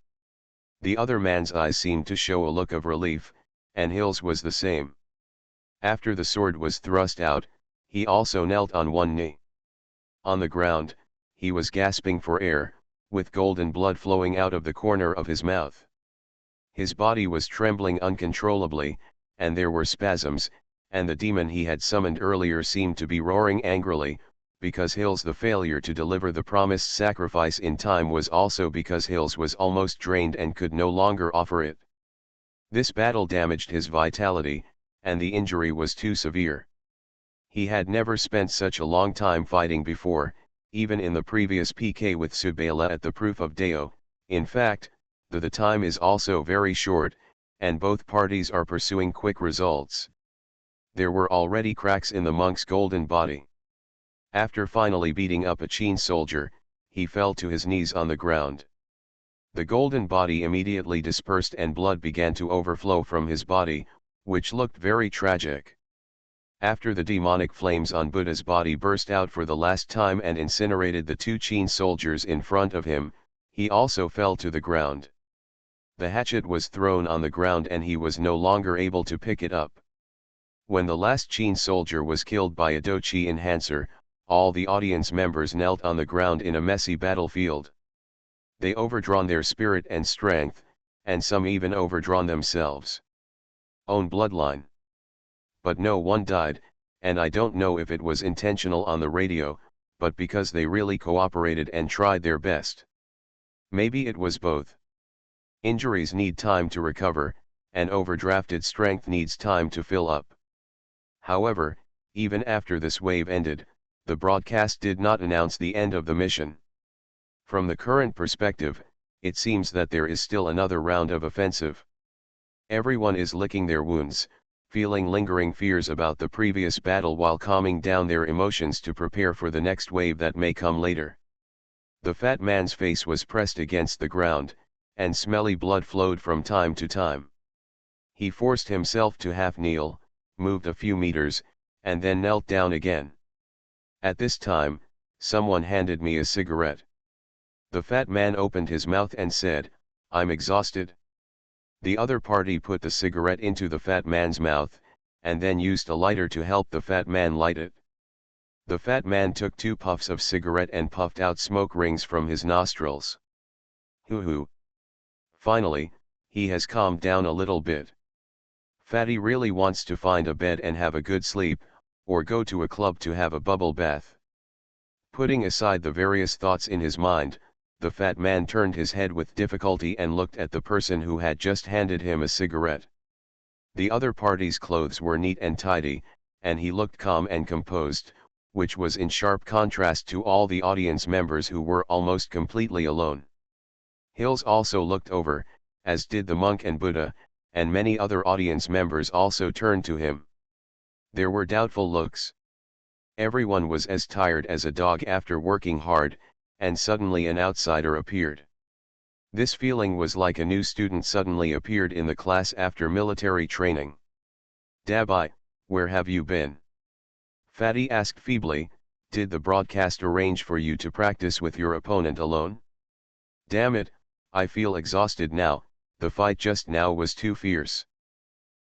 The other man's eyes seemed to show a look of relief, and Hill's was the same. After the sword was thrust out, he also knelt on one knee. On the ground, he was gasping for air, with golden blood flowing out of the corner of his mouth. His body was trembling uncontrollably, and there were spasms, and the demon he had summoned earlier seemed to be roaring angrily, because Hill's the failure to deliver the promised sacrifice in time was also because Hill's was almost drained and could no longer offer it. This battle damaged his vitality, and the injury was too severe. He had never spent such a long time fighting before, even in the previous PK with Subala at the Proof of Deo. In fact, the time is also very short, and both parties are pursuing quick results. There were already cracks in the monk's golden body. After finally beating up a Qin soldier, he fell to his knees on the ground. The golden body immediately dispersed and blood began to overflow from his body, which looked very tragic. After the demonic flames on Buddha's body burst out for the last time and incinerated the two Qin soldiers in front of him, he also fell to the ground. The hatchet was thrown on the ground and he was no longer able to pick it up. When the last Qin soldier was killed by a Doqi enhancer, all the audience members knelt on the ground in a messy battlefield. They overdrawn their spirit and strength, and some even overdrawn themselves. Own bloodline. But no one died, and I don't know if it was intentional on the radio, but because they really cooperated and tried their best. Maybe it was both. Injuries need time to recover, and overdrafted strength needs time to fill up. However, even after this wave ended, the broadcast did not announce the end of the mission. From the current perspective, it seems that there is still another round of offensive. Everyone is licking their wounds, feeling lingering fears about the previous battle while calming down their emotions to prepare for the next wave that may come later. The fat man's face was pressed against the ground, and smelly blood flowed from time to time. He forced himself to half kneel, moved a few meters, and then knelt down again. At this time, someone handed me a cigarette. The fat man opened his mouth and said, "I'm exhausted." The other party put the cigarette into the fat man's mouth, and then used a lighter to help the fat man light it. The fat man took 2 puffs of cigarette and puffed out smoke rings from his nostrils. Hoo-hoo. Finally, he has calmed down a little bit. Fatty really wants to find a bed and have a good sleep, or go to a club to have a bubble bath. Putting aside the various thoughts in his mind, the fat man turned his head with difficulty and looked at the person who had just handed him a cigarette. The other party's clothes were neat and tidy, and he looked calm and composed, which was in sharp contrast to all the audience members who were almost completely alone. Hills also looked over, as did the monk and Buddha, and many other audience members also turned to him. There were doubtful looks. Everyone was as tired as a dog after working hard, and suddenly an outsider appeared. This feeling was like a new student suddenly appeared in the class after military training. "Dabai, where have you been?" Fatty asked feebly, Did the broadcast arrange for you to practice with your opponent alone? Damn it, I feel exhausted now, the fight just now was too fierce.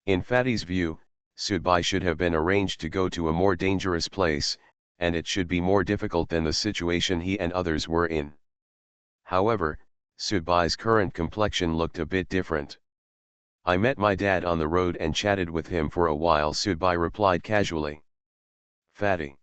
In Fatty's view, Sudbai should have been arranged to go to a more dangerous place, and it should be more difficult than the situation he and others were in. However, Sudbai's current complexion looked a bit different. I met my dad on the road and chatted with him for a while, Sudbai replied casually. Fatty.